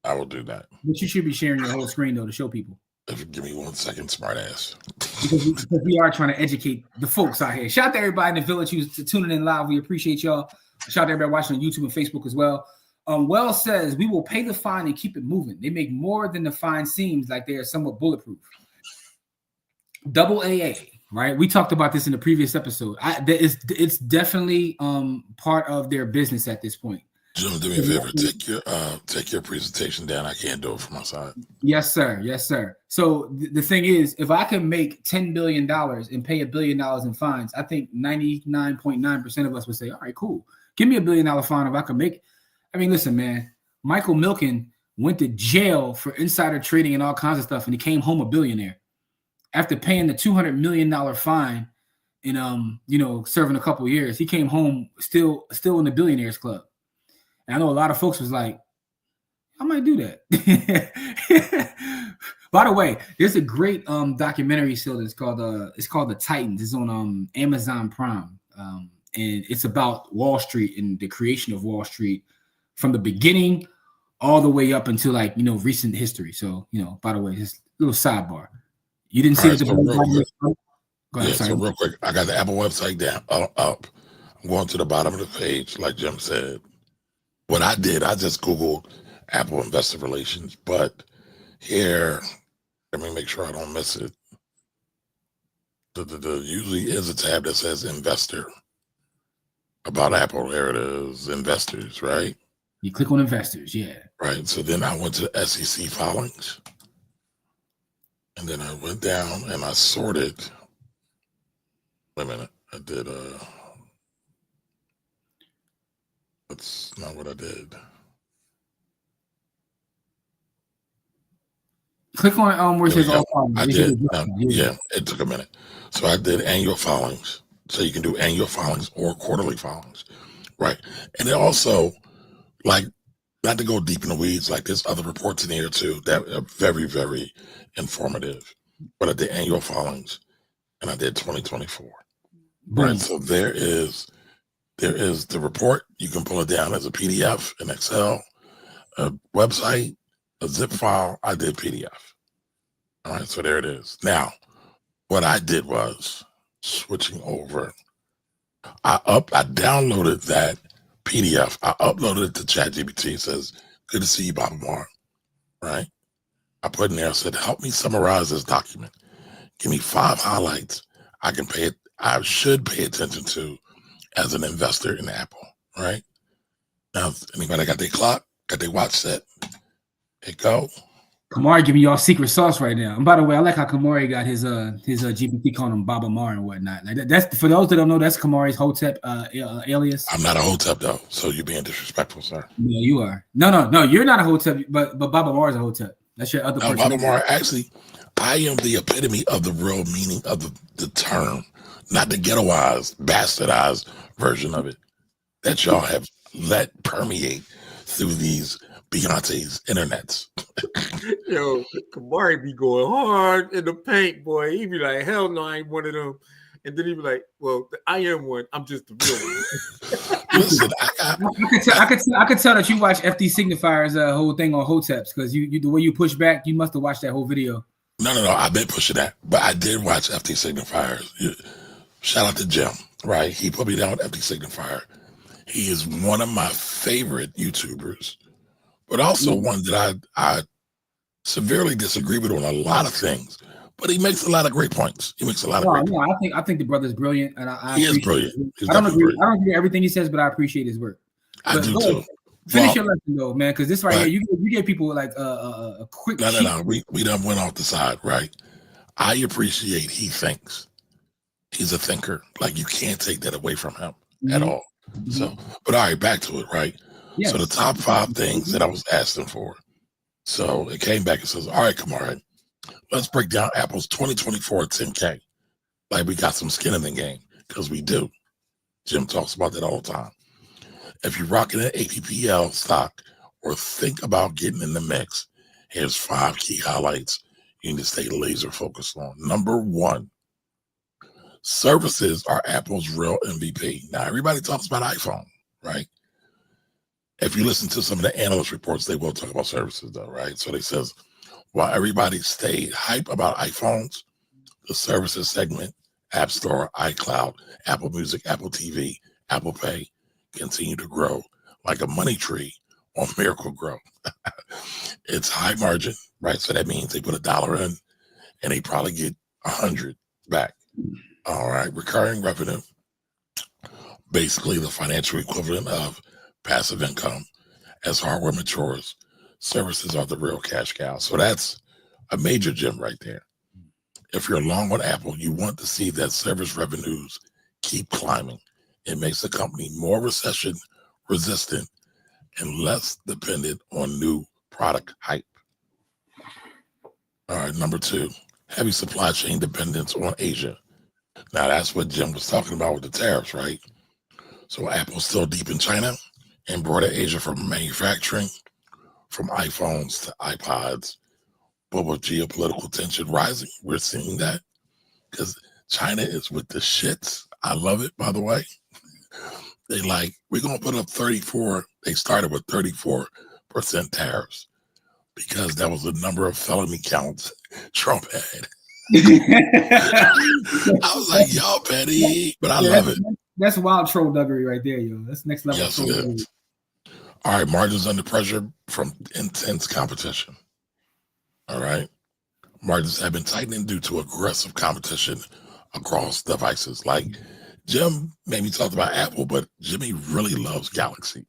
I will do that. But you should be sharing your whole screen, though, to show people. If you give me 1 second, smart ass. because we are trying to educate the folks out here. Shout out to everybody in the village who's tuning in live. We appreciate y'all. Shout out to everybody watching on YouTube and Facebook as well. Wells says, we will pay the fine and keep it moving. They make more than the fine seems, like they are somewhat bulletproof. Double AA, right? We talked about this in the previous episode. It's definitely part of their business at this point. Jim, do me a favor. Take your presentation down. I can't do it from my side. Yes, sir. Yes, sir. So the thing is, if I can make $10 billion and pay $1 billion in fines, I think 99.9% of us would say, all right, cool. Give me $1 billion fine if I can make it. I mean, listen, man, Michael Milken went to jail for insider trading and all kinds of stuff, and he came home a billionaire after paying the $200 million fine and serving a couple of years. He came home still in the billionaires club. And I know a lot of folks was like, I might do that. By the way, there's a great documentary still that's called The Titans. It's on Amazon Prime, and it's about Wall Street and the creation of Wall Street from the beginning all the way up until recent history. So by the way, just a little sidebar. You didn't see it. So real quick, I got the Apple website down up. I'm going to the bottom of the page, like Jim said. What I did, I just Googled Apple Investor Relations, but here, let me make sure I don't miss it. The usually is a tab that says Investor. About Apple, there it is, Investors, right? You click on Investors, yeah. Right, so then I went to SEC filings, and then I went down and I sorted. Wait a minute, I did, that's not what I did. Click on where it says all filings. I did. Yeah, it took a minute. So I did annual filings. So you can do annual filings or quarterly filings, right? And it also, not to go deep in the weeds, there's other reports in here too that are very, very informative. But I did annual filings, and I did 2024. Right. So there is the report. You can pull it down as a PDF, an Excel, a website, a zip file. I did PDF. All right. So there it is. Now, what I did was switching over. I downloaded that PDF. I uploaded it to ChatGPT. It says, good to see you, Bob Mark. Right. I put in there, I said, help me summarize this document. Give me 5 highlights I should pay attention to as an investor in Apple, right? Now, anybody got their clock, got their watch set? It go. Kamari giving y'all secret sauce right now. And by the way, I like how Kamari got his GPT calling him Baba Mar and whatnot. Like that's for those that don't know, that's Kamari's Hotep alias. I'm not a Hotep though, so you're being disrespectful, sir. No, you are. No, you're not a Hotep, but Baba Mar is a Hotep. That's your other person. Baba Mar, actually, I am the epitome of the real meaning of the term, not the ghettoized, bastardized version of it that y'all have let permeate through these Beyonce's internets. Yo, Kamari be going hard in the paint, boy. He be like, hell no, I ain't one of them. And then he be like, well, I am one. I'm just the real one. Listen, I could tell that you watch FD Signifier's whole thing on Hoteps because you the way you push back, you must have watched that whole video. No, I've been pushing that, but I did watch FD Signifiers. Shout out to Jim, right? He put me down with FD Signifier. He is one of my favorite YouTubers, but also one that I severely disagree with on a lot of things. But he makes a lot of great points. He makes a lot of great points. I think the brother's brilliant, and he is brilliant. I don't agree with everything he says, but I appreciate his work. I do too. Finish your lesson though, man, because this right here, you get people like a quick. No. We done went off the side, right? I appreciate he thinks. He's a thinker. Like you can't take that away from him at all. So, but all right, back to it, right? Yes. So the top 5 things that I was asking for. So it came back and says, all right, Kamari, let's break down Apple's 2024 10K. Like we got some skin in the game, because we do. Jim talks about that all the time. If you're rocking an APPL stock or think about getting in the mix, here's 5 key highlights you need to stay laser focused on. Number 1, services are Apple's real MVP. Now, everybody talks about iPhone, right? If you listen to some of the analyst reports, they will talk about services though, right? So they says, while everybody stayed hype about iPhones, the services segment, App Store, iCloud, Apple Music, Apple TV, Apple Pay, continue to grow like a money tree on Miracle Grow. It's high margin, right? So that means they put $1 in and they probably get 100 back. All right, recurring revenue, basically the financial equivalent of passive income. As hardware matures, services are the real cash cow. So that's a major gem right there. If you're long on Apple, you want to see that service revenues keep climbing. It makes the company more recession resistant and less dependent on new product hype. All right, number 2, heavy supply chain dependence on Asia. Now that's what Jim was talking about with the tariffs, right? So Apple's still deep in China and broader Asia for manufacturing, from iPhones to iPods. But with geopolitical tension rising, we're seeing that because China is with the shits. I love it, by the way. They like, we're going to put up 34. They started with 34% tariffs because that was the number of felony counts Trump had. I was like, y'all petty, but I love it. That's wild trollduggery right there, yo. That's next level. Yes, it is. All right, margins under pressure from intense competition. All right. Margins have been tightening due to aggressive competition across devices. Like Jim made me talk about Apple, but Jimmy really loves Galaxy.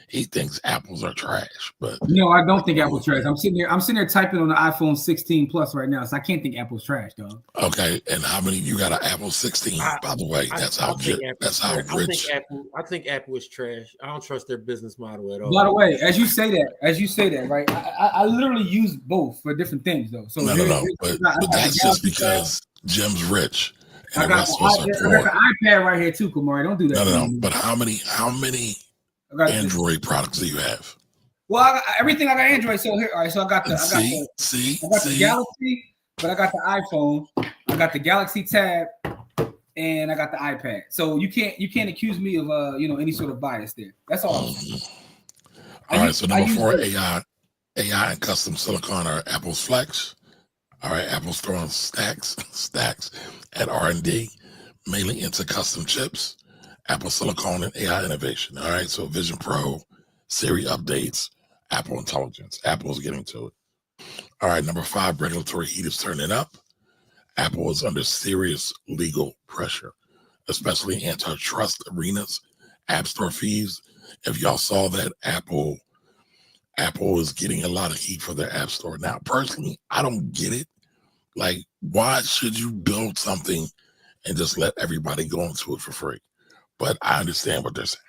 He thinks apples are trash, but no, I don't think Apple's trash. I'm sitting there typing on the iPhone 16 Plus right now, so I can't think Apple's trash, dog. Okay, and how many you got? An Apple 16? By the way, that's how rich. I think Apple is trash. I don't trust their business model at all. By the way, as you say that, right? I literally use both for different things, though. So no, but that's just because Jim's rich. And I got the iPad right here too, Kumari. Don't do that. No. But how many Android products do you have? Well, I got everything. I got Android. So here, all right. So I got the Galaxy, but I got the iPhone. I got the Galaxy Tab, and I got the iPad. So you can't accuse me of any sort of bias there. That's all. All right. So number 4, AI and custom silicon are Apple's flex. All right. Apple's throwing stacks at R&D, mainly into custom chips. Apple Silicon and AI innovation. All right, so Vision Pro, Siri updates, Apple Intelligence. Apple's getting to it. All right, number 5, regulatory heat is turning up. Apple is under serious legal pressure, especially antitrust arenas, App Store fees. If y'all saw that, Apple is getting a lot of heat for their App Store. Now, personally, I don't get it. Like, why should you build something and just let everybody go into it for free? But I understand what they're saying.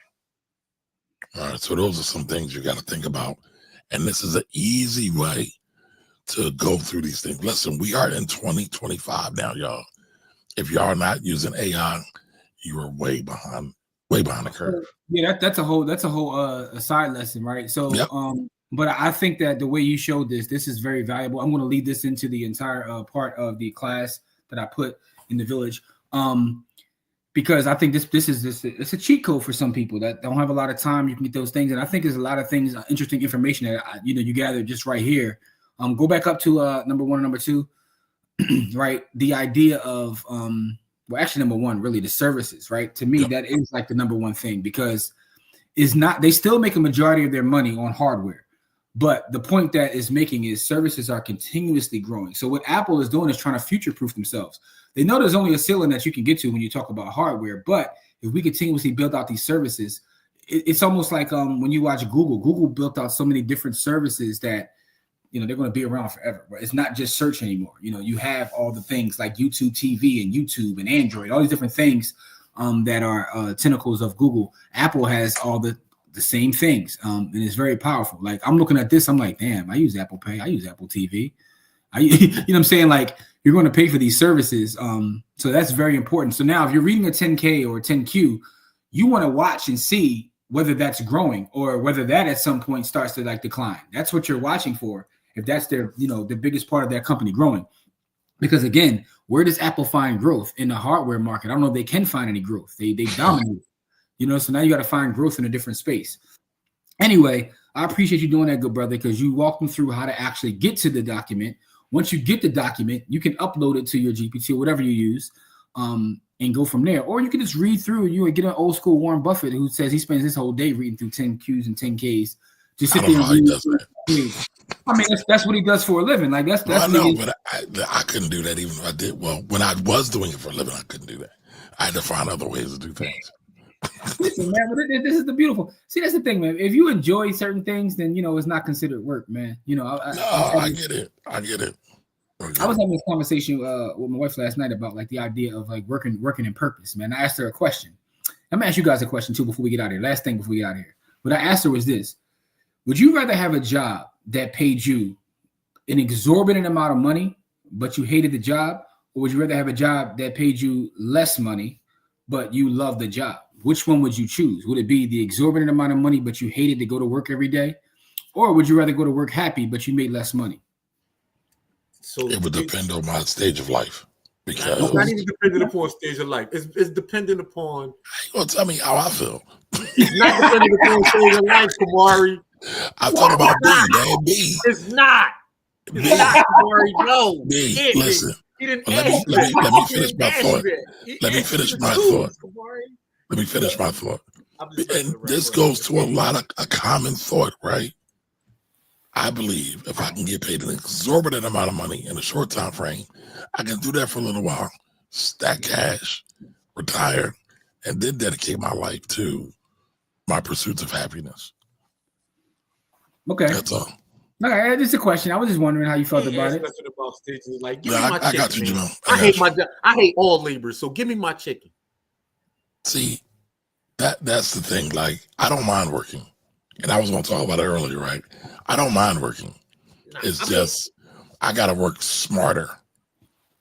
All right, so those are some things you got to think about. And this is an easy way to go through these things. Listen, we are in 2025 now, y'all. If y'all are not using AI, you are way behind the curve. Yeah, that's a whole side lesson, right? So, yep. But I think that the way you showed this is very valuable. I'm going to lead this into the entire part of the class that I put in the village, because I think it's a cheat code for some people that don't have a lot of time. You can get those things, and I think there's a lot of things, interesting information that you gather just right here. Go back up to number 1 and number 2, right? The idea of well, actually, number 1, really the services, right? To me, that is like the number 1 thing, because they still make a majority of their money on hardware. But the point that is making is services are continuously growing. So what Apple is doing is trying to future-proof themselves. They know there's only a ceiling that you can get to when you talk about hardware. But if we continuously build out these services, it's almost like when you watch Google. Google built out so many different services that they're going to be around forever. But it's not just search anymore. You have all the things like YouTube TV and YouTube and Android, all these different things that are tentacles of Google. Apple has all the same things, and it's very powerful. Like, I'm looking at this, I'm like, damn, I use Apple Pay, I use Apple TV. You know what I'm saying? Like, you're going to pay for these services, so that's very important. So now, if you're reading a 10K or a 10Q, you want to watch and see whether that's growing or whether that at some point starts to like decline. That's what you're watching for. If that's their, the biggest part of that company growing, because again, where does Apple find growth in the hardware market? I don't know if they can find any growth. They dominate. So now you got to find growth in a different space. Anyway, I appreciate you doing that, good brother, because you walked them through how to actually get to the document. Once you get the document, you can upload it to your GPT or whatever you use, and go from there. Or you can just read through. You would get an old school Warren Buffett who says he spends his whole day reading through 10Qs and 10Ks. Just sit there and read. I mean, that's what he does for a living. Like that's. I know, but I couldn't do that even if I did. Well, when I was doing it for a living, I couldn't do that. I had to find other ways to do things. Listen, man, but this is the beautiful. See, that's the thing, man. If you enjoy certain things, then it's not considered work, man. I get it. I was having this conversation with my wife last night about like the idea of like working in purpose, man. I asked her a question. I'm gonna ask you guys a question too before we get out of here. Last thing before we get out of here. What I asked her was this: would you rather have a job that paid you an exorbitant amount of money, but you hated the job, or would you rather have a job that paid you less money, but you loved the job? Which one would you choose? Would it be the exorbitant amount of money, but you hated to go to work every day? Or would you rather go to work happy, but you made less money? So it would depend on my stage of life. Because it's not even dependent upon stage of life. It's dependent upon. You gonna tell me how I feel? It's not dependent upon stage of life, Kamari. I'm talking about B, man. B. It's not. It's not, Kamari. No. B. Listen. Let me finish my thought. Let me finish my thought. Let me finish my thought. And this goes to a lot of a common thought, right? I believe if I can get paid an exorbitant amount of money in a short time frame, I can do that for a little while, stack cash, retire, and then dedicate my life to my pursuits of happiness. Okay. That's all. Okay, just a question. I was just wondering how you felt about it. About stages. Like, give me my chicken, got you, Jamil. I hate all labor, so give me my chicken. See, that's the thing. Like, I don't mind working. And I was going to talk about it earlier, right? I don't mind working. I got to work smarter.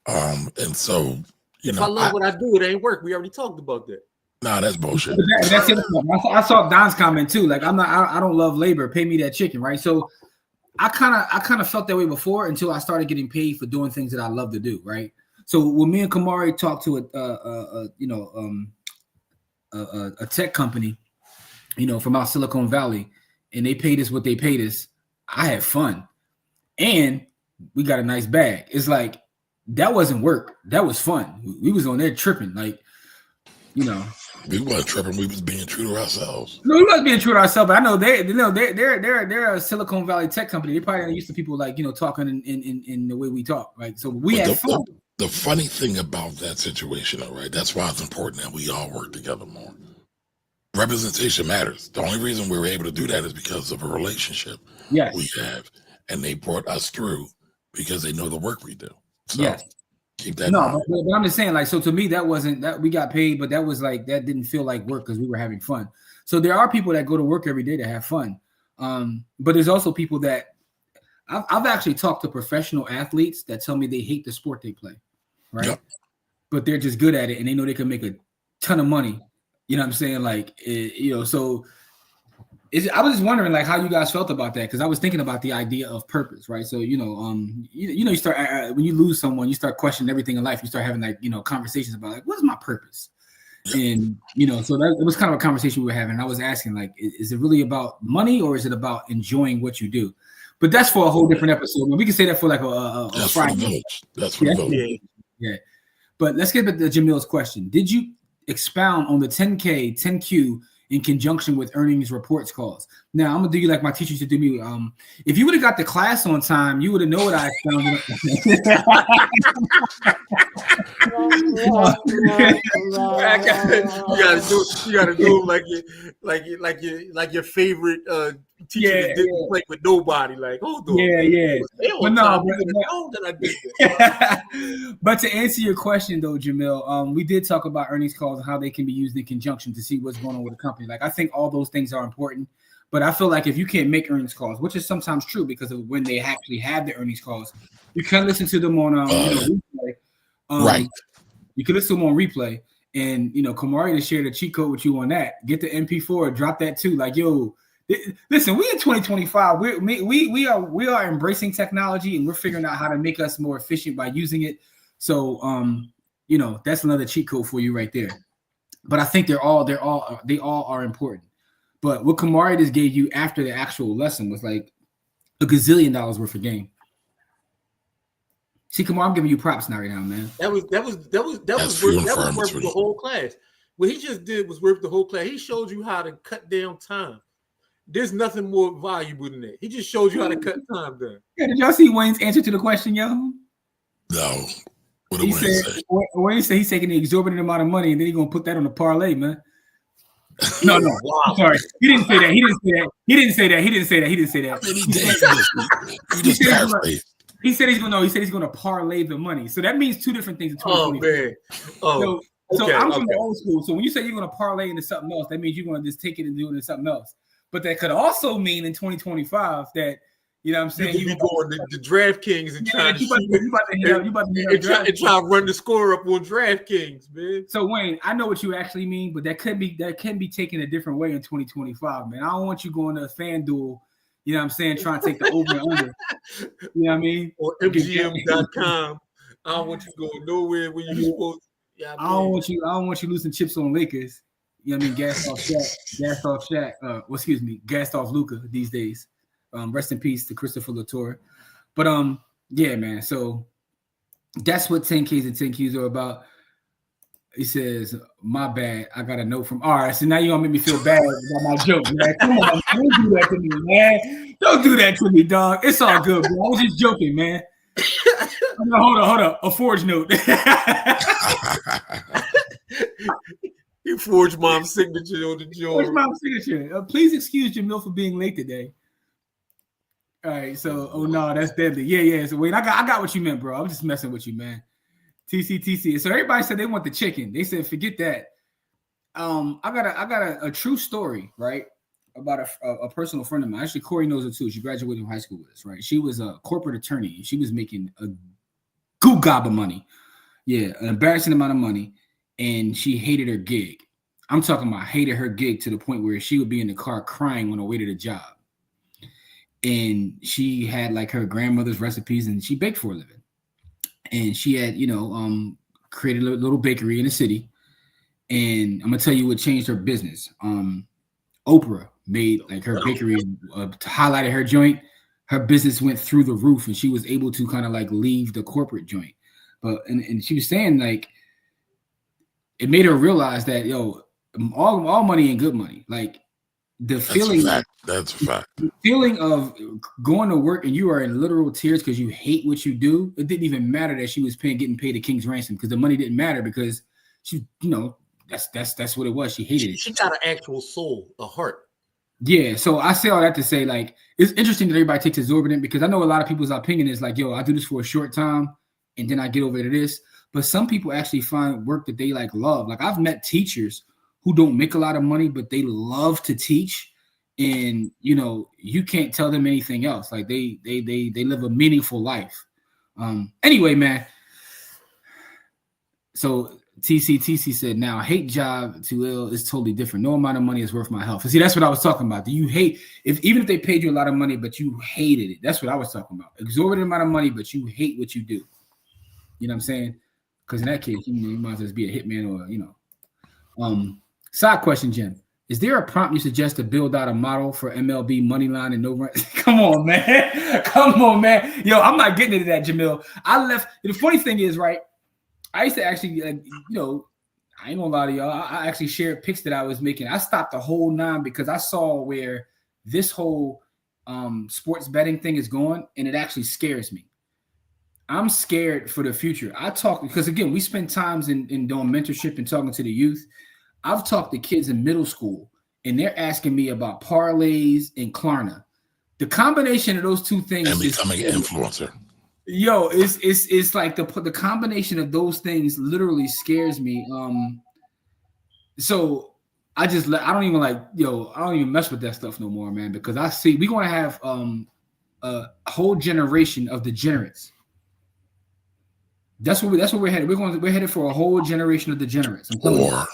And so, if I love what I do, it ain't work. We already talked about that. Nah, that's bullshit. That's it. I saw Don's comment too. Like, I don't love labor. Pay me that chicken, right? So I kind of felt that way before until I started getting paid for doing things that I love to do, right? So when me and Kamari talked to a tech company, from out Silicon Valley, and they paid us what they paid us, I had fun, and we got a nice bag. It's like that wasn't work. That was fun. We was on there tripping, like, We weren't tripping. We was being true to ourselves. No, we wasn't being true to ourselves. But I know they're a Silicon Valley tech company. They probably not used to people like talking in the way we talk. Like, so we had fun. The funny thing about that situation, all right, that's why it's important that we all work together more. Representation matters. The only reason we were able to do that is because of a relationship we have, and they brought us through because they know the work we do. So keep that in mind. But I'm just saying, like, so to me, that wasn't that we got paid, but that was like that didn't feel like work because we were having fun. So there are people that go to work every day to have fun, but there's also people that I've actually talked to professional athletes that tell me they hate the sport they play, right? Yep. But they're just good at it and they know they can make a ton of money. You know what I'm saying? Like, so I was just wondering like how you guys felt about that because I was thinking about the idea of purpose, right? So you start when you lose someone, you start questioning everything in life. You start having like conversations about like what is my purpose, and so that it was kind of a conversation we were having. And I was asking like, is it really about money or is it about enjoying what you do? But that's for a whole different episode. We can say that for like a Friday. That's for the village. Yeah. But let's get back to Jamil's question. Did you expound on the 10K, 10Q in conjunction with earnings reports calls? Now, I'm going to do you like my teacher used to do me. If you would have got the class on time, you would have known what I expounded. You gotta do like your favorite teacher that didn't play with nobody. Like, hold on. Yeah. But no, that I did that. But to answer your question though, Jamil, we did talk about earnings calls and how they can be used in conjunction to see what's going on with the company. Like, I think all those things are important. But I feel like if you can't make earnings calls, which is sometimes true because of when they actually have the earnings calls, you can listen to them on replay. Right. You can listen to them on replay. And, Kamari to share the cheat code with you on that. Get the MP4, drop that too. Like, yo, listen, we in 2025. We are embracing technology and we're figuring out how to make us more efficient by using it. So, that's another cheat code for you right there. But I think they all are important. But what Kamari just gave you after the actual lesson was like a gazillion dollars worth of game. See, Kamari, I'm giving you props now, right now, man. That was worth the whole class. What he just did was worth the whole class. He showed you how to cut down time. There's nothing more valuable than that. He just showed you how to cut time down. Yeah, did y'all see Wayne's answer to the question, yo? No. What did Wayne say? Wayne said he's taking an exorbitant amount of money and then he's gonna put that on the parlay, man. No. Wow. Sorry. He didn't say that. He didn't say that. He said he's gonna parlay the money. So that means two different things in 2020. Oh man. So I'm from the old school. So when you say you're gonna parlay into something else, that means you're gonna just take it and do it into something else. But that could also mean in 2025 that you know what I'm saying you going to DraftKings and trying to try to run the score up on DraftKings, man. So Wayne, I know what you actually mean, but that can be taken a different way in 2025, man. I don't want you going to a FanDuel, you know what I'm saying, trying to take the over and under. You know what I mean? Or MGM.com. I don't want you going nowhere when you're supposed to. Yeah, I don't want you losing chips on Lakers. You know what I mean? Gassed off Luka these days. Rest in peace to Christopher Latour. But yeah, man. So that's what 10Ks and 10Qs are about. He says, my bad. I got a note from. All right, so now you're gonna make me feel bad about my joke, man. Come on, don't do that to me, man. Don't do that to me, dog. It's all good, bro. I was just joking, man. Hold on. A forged note. You forged mom's signature on the joint. Forged mom's signature. Please excuse Jamil for being late today. All right, so no, that's deadly. Yeah. So wait, I got what you meant, bro. I'm just messing with you, man. TC. So everybody said they want the chicken. They said forget that. I got a true story, right? About a personal friend of mine. Actually, Corey knows her too. She graduated from high school with us, right? She was a corporate attorney. She was making a goo gob of money. Yeah, an embarrassing amount of money. And she hated her gig. I'm talking about hated her gig to the point where she would be in the car crying on her way to the job. And she had like her grandmother's recipes and she baked for a living. And she had, created a little bakery in the city. And I'm going to tell you what changed her business. Oprah made like her bakery highlighted her joint. Her business went through the roof and she was able to kind of like leave the corporate joint. But and she was saying like it made her realize that all money ain't good money. Like That's a fact. The feeling of going to work and you are in literal tears because you hate what you do. It didn't even matter that she was getting paid a king's ransom because the money didn't matter because she, that's what it was. She hated it. She got an actual soul, a heart. Yeah, so I say all that to say, like, it's interesting that everybody takes exorbitant because I know a lot of people's opinion is like, yo, I do this for a short time and then I get over to this. But some people actually find work that they like love. Like I've met teachers who don't make a lot of money, but they love to teach. And you can't tell them anything else. Like they live a meaningful life. Anyway, man. So TC said, now hate job too ill is totally different. No amount of money is worth my health. And see, that's what I was talking about. Do you hate even if they paid you a lot of money, but you hated it? That's what I was talking about. Exorbitant amount of money, but you hate what you do. You know what I'm saying? Because in that case, you might as well be a hitman or Side question, Jim. Is there a prompt you suggest to build out a model for MLB money line and no run? Come on, man. Come on, man. Yo, I'm not getting into that, Jamil. The funny thing is, right? I used to actually, I ain't gonna lie to y'all. I actually shared pics that I was making. I stopped the whole 9 because I saw where this whole sports betting thing is going, and it actually scares me. I'm scared for the future. I talk because, again, we spend times in doing mentorship and talking to the youth. I've talked to kids in middle school, and they're asking me about parlays and Klarna. The combination of those two things and becoming an influencer. Yo, it's like the combination of those things literally scares me. So I don't even mess with that stuff no more, man, because I see we're gonna have a whole generation of degenerates. That's where we're headed. We're headed for a whole generation of degenerates. Or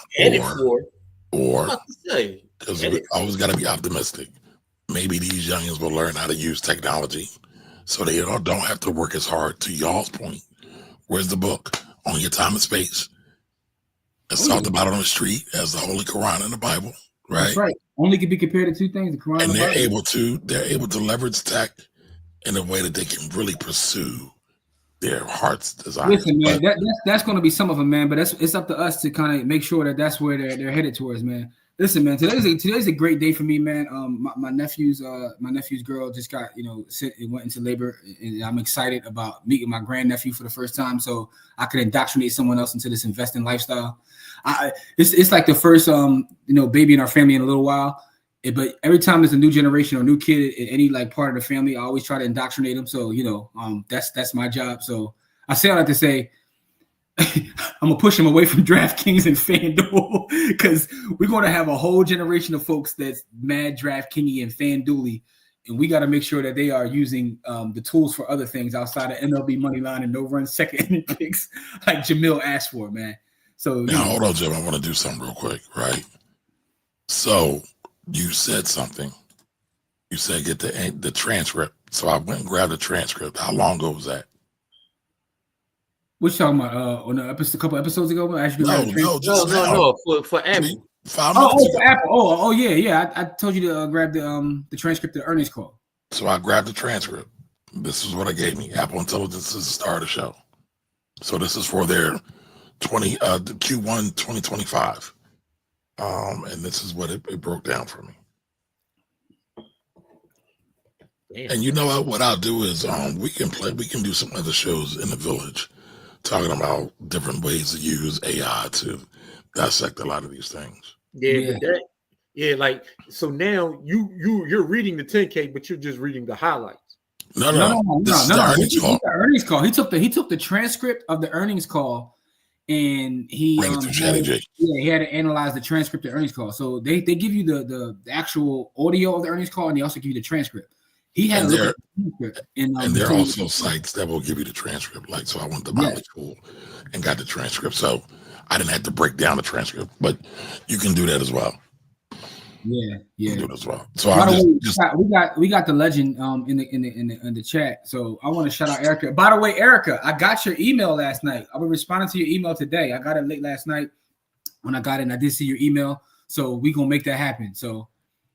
because we always got to be optimistic. Maybe these youngins will learn how to use technology, so they don't have to work as hard. To y'all's point, where's the book? On Your Time and Space. It's talked about on the street as the Holy Quran and the Bible, right? That's right. Only can be compared to two things: the Quran and the they're Bible. able to leverage tech in a way that they can really pursue their heart's desire. Listen, man, that's going to be some of them, man. But it's up to us to kind of make sure that that's where they're headed towards, man. Listen, man, today's a great day for me, man. My nephew's girl just got went into labor, and I'm excited about meeting my grandnephew for the first time, so I could indoctrinate someone else into this investing lifestyle. It's like the first baby in our family in a little while. But every time there's a new generation or new kid in any part of the family, I always try to indoctrinate them. So, that's my job. So I say all that to say, I'm going to push them away from DraftKings and FanDuel because we're going to have a whole generation of folks that's mad DraftKings and FanDuel. And we got to make sure that they are using the tools for other things outside of MLB money line and no run second inning picks like Jamil asked for, man. So now, hold on, Jim. I want to do something real quick, right? So you said something. You said get the transcript. So I went and grabbed the transcript. How long ago was that? What you talking about? On a couple episodes ago? No, for Apple. 5 minutes ago. For Apple. Oh, yeah. I told you to grab the transcript of the earnings call. So I grabbed the transcript. This is what it gave me. Apple Intelligence is the star of the show. So this is for their Q1 2025. And this is what it broke down for me. Damn. And you know what I'll do is we can do some other shows in the village talking about different ways to use AI to dissect a lot of these things. So now you're reading the 10K, but you're just reading the highlights. No. This is the earnings call. The earnings call. He took the transcript of the earnings call. And he had to analyze the transcript of the earnings call. So they give you the actual audio of the earnings call, and they also give you the transcript. He had to look at the transcript. And there are also sites that will give you the transcript. So I went to Motley School and got the transcript. So I didn't have to break down the transcript, but you can do that as well. Yeah. You can do it as well. So we got the legend in the chat. So I want to shout out Erica. By the way, Erica, I got your email last night. I was responding to your email today. I got it late last night. When I got it, and I did see your email. So we gonna make that happen. So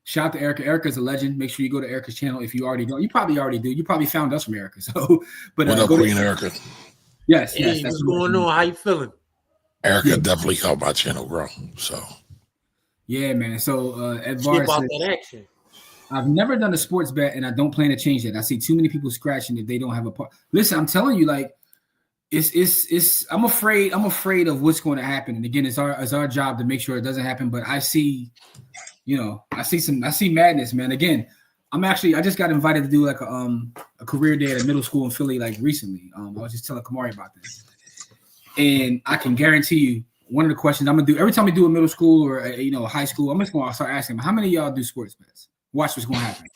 shout out to Erica. Erica's a legend. Make sure you go to Erica's channel if you already don't. You probably already do. You probably found us from Erica. So, but what up, Queen Erica? Yes. What's going on? How you feeling? Erica definitely helped my channel grow. So. Yeah, man. So Ed See Var about said, that action. I've never done a sports bet, and I don't plan to change that. I see too many people scratching if they don't have a part. Listen, I'm telling you, like, it's. I'm afraid of what's going to happen. And again, it's our job to make sure it doesn't happen. But I see, I see madness, man. Again, I just got invited to do like a career day at a middle school in Philly, like recently. I was just telling Kamari about this, and I can guarantee you, one of the questions I'm gonna do every time we do a middle school or a high school, I'm just gonna start asking them, how many of y'all do sports bets? Watch what's gonna happen.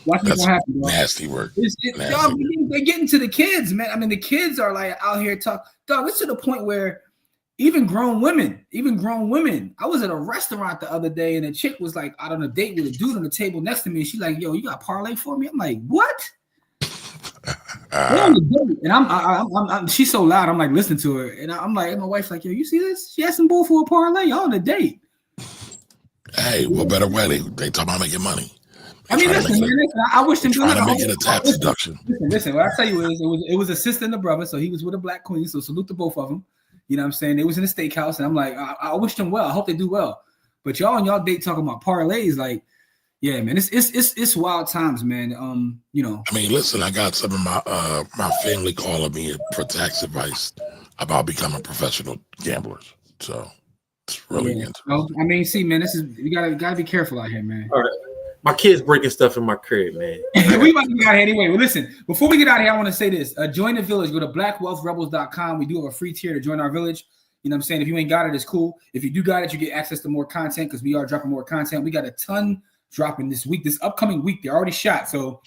Watch what's gonna happen. Nasty work. Dog, they're getting to the kids, man. I mean, the kids are like out here talk. Dog, it's to the point where even grown women. I was at a restaurant the other day, and a chick was like out on a date with a dude on the table next to me. And she's like, "Yo, you got a parlay for me?" I'm like, "What?" And I'm she's so loud. I'm like listening to her, and I'm like, my wife's like, "Yo, you see this? She asking bull for a parlay on a date." Hey, what better way? They talk about making money. I mean, listen, I wish them trying to make it a tax deduction. Listen, what I tell you is, it was a sister and a brother, so he was with a black queen. So salute to both of them. You know what I'm saying? They was in a steakhouse, and I'm like, I wish them well. I hope they do well. But y'all on y'all date talking about parlays, like, yeah, man, it's wild times, man. I mean, listen, I got some of my family calling me for tax advice about becoming professional gamblers. So it's really interesting. Well, I mean, see, man, we gotta be careful out here, man. All right. My kids breaking stuff in my crib, man. We about to get out here anyway. Well, listen, before we get out of here, I want to say this. Join the village. Go to blackwealthrebels.com. We do have a free tier to join our village. You know what I'm saying? If you ain't got it, it's cool. If you do got it, you get access to more content because we are dropping more content. We got a ton dropping this week, this upcoming week. They're already shot. So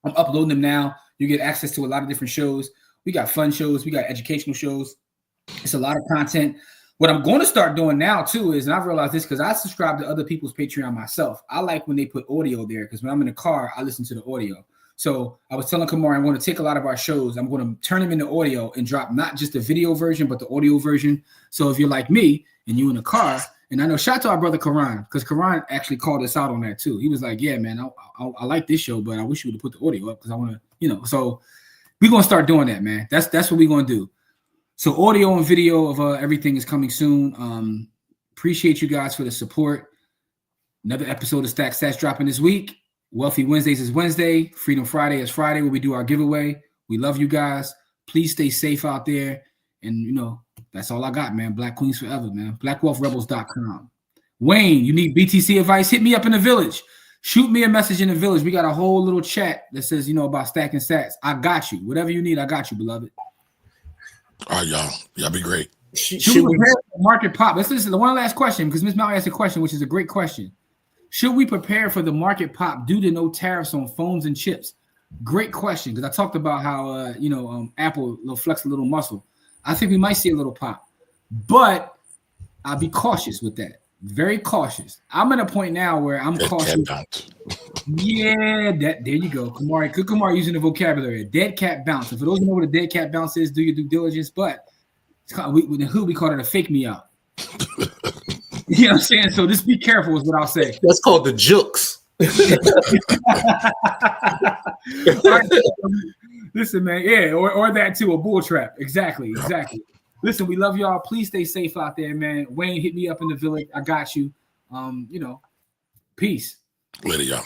I'm uploading them now. You get access to a lot of different shows. We got fun shows. We got educational shows. It's a lot of content. What I'm going to start doing now, too, is, and I've realized this because I subscribe to other people's Patreon myself. I like when they put audio there because when I'm in the car, I listen to the audio. So I was telling Kamar, I'm going to take a lot of our shows. I'm going to turn them into audio and drop not just the video version, but the audio version. So if you're like me and you in the car, and I know, shout out to our brother Karan, because Karan actually called us out on that, too. He was like, yeah, man, I like this show, but I wish you would have put the audio up because I want to, so we're going to start doing that, man. That's what we're going to do. So audio and video of everything is coming soon. Appreciate you guys for the support. Another episode of Stack Stats dropping this week. Wealthy Wednesdays is Wednesday. Freedom Friday is Friday where we do our giveaway. We love you guys. Please stay safe out there. And, that's all I got, man. Black Queens forever, man. BlackWealthRebels.com. Wayne, you need BTC advice? Hit me up in the village. Shoot me a message in the village. We got a whole little chat that says, about stacking stats. I got you. Whatever you need, I got you, beloved. All right, y'all. Y'all be great. Should we prepare for market pop? This is the one last question because Ms. Malley asked a question, which is a great question. Should we prepare for the market pop due to no tariffs on phones and chips? Great question because I talked about how Apple will flex a little muscle. I think we might see a little pop, but I'll be cautious with that. Very cautious. I'm at a point now where I'm cautious. Yeah, there you go. Kamari using the vocabulary. Dead cat bounce. And for those who know what a dead cat bounce is, do your due diligence. But with the hood, we call it a fake me out. You know what I'm saying? So just be careful is what I'll say. That's called the jukes. Right. Listen, man. Yeah, or that too, a bull trap. Exactly. Listen, we love y'all. Please stay safe out there, man. Wayne, hit me up in the village. I got you. Peace. Later, y'all.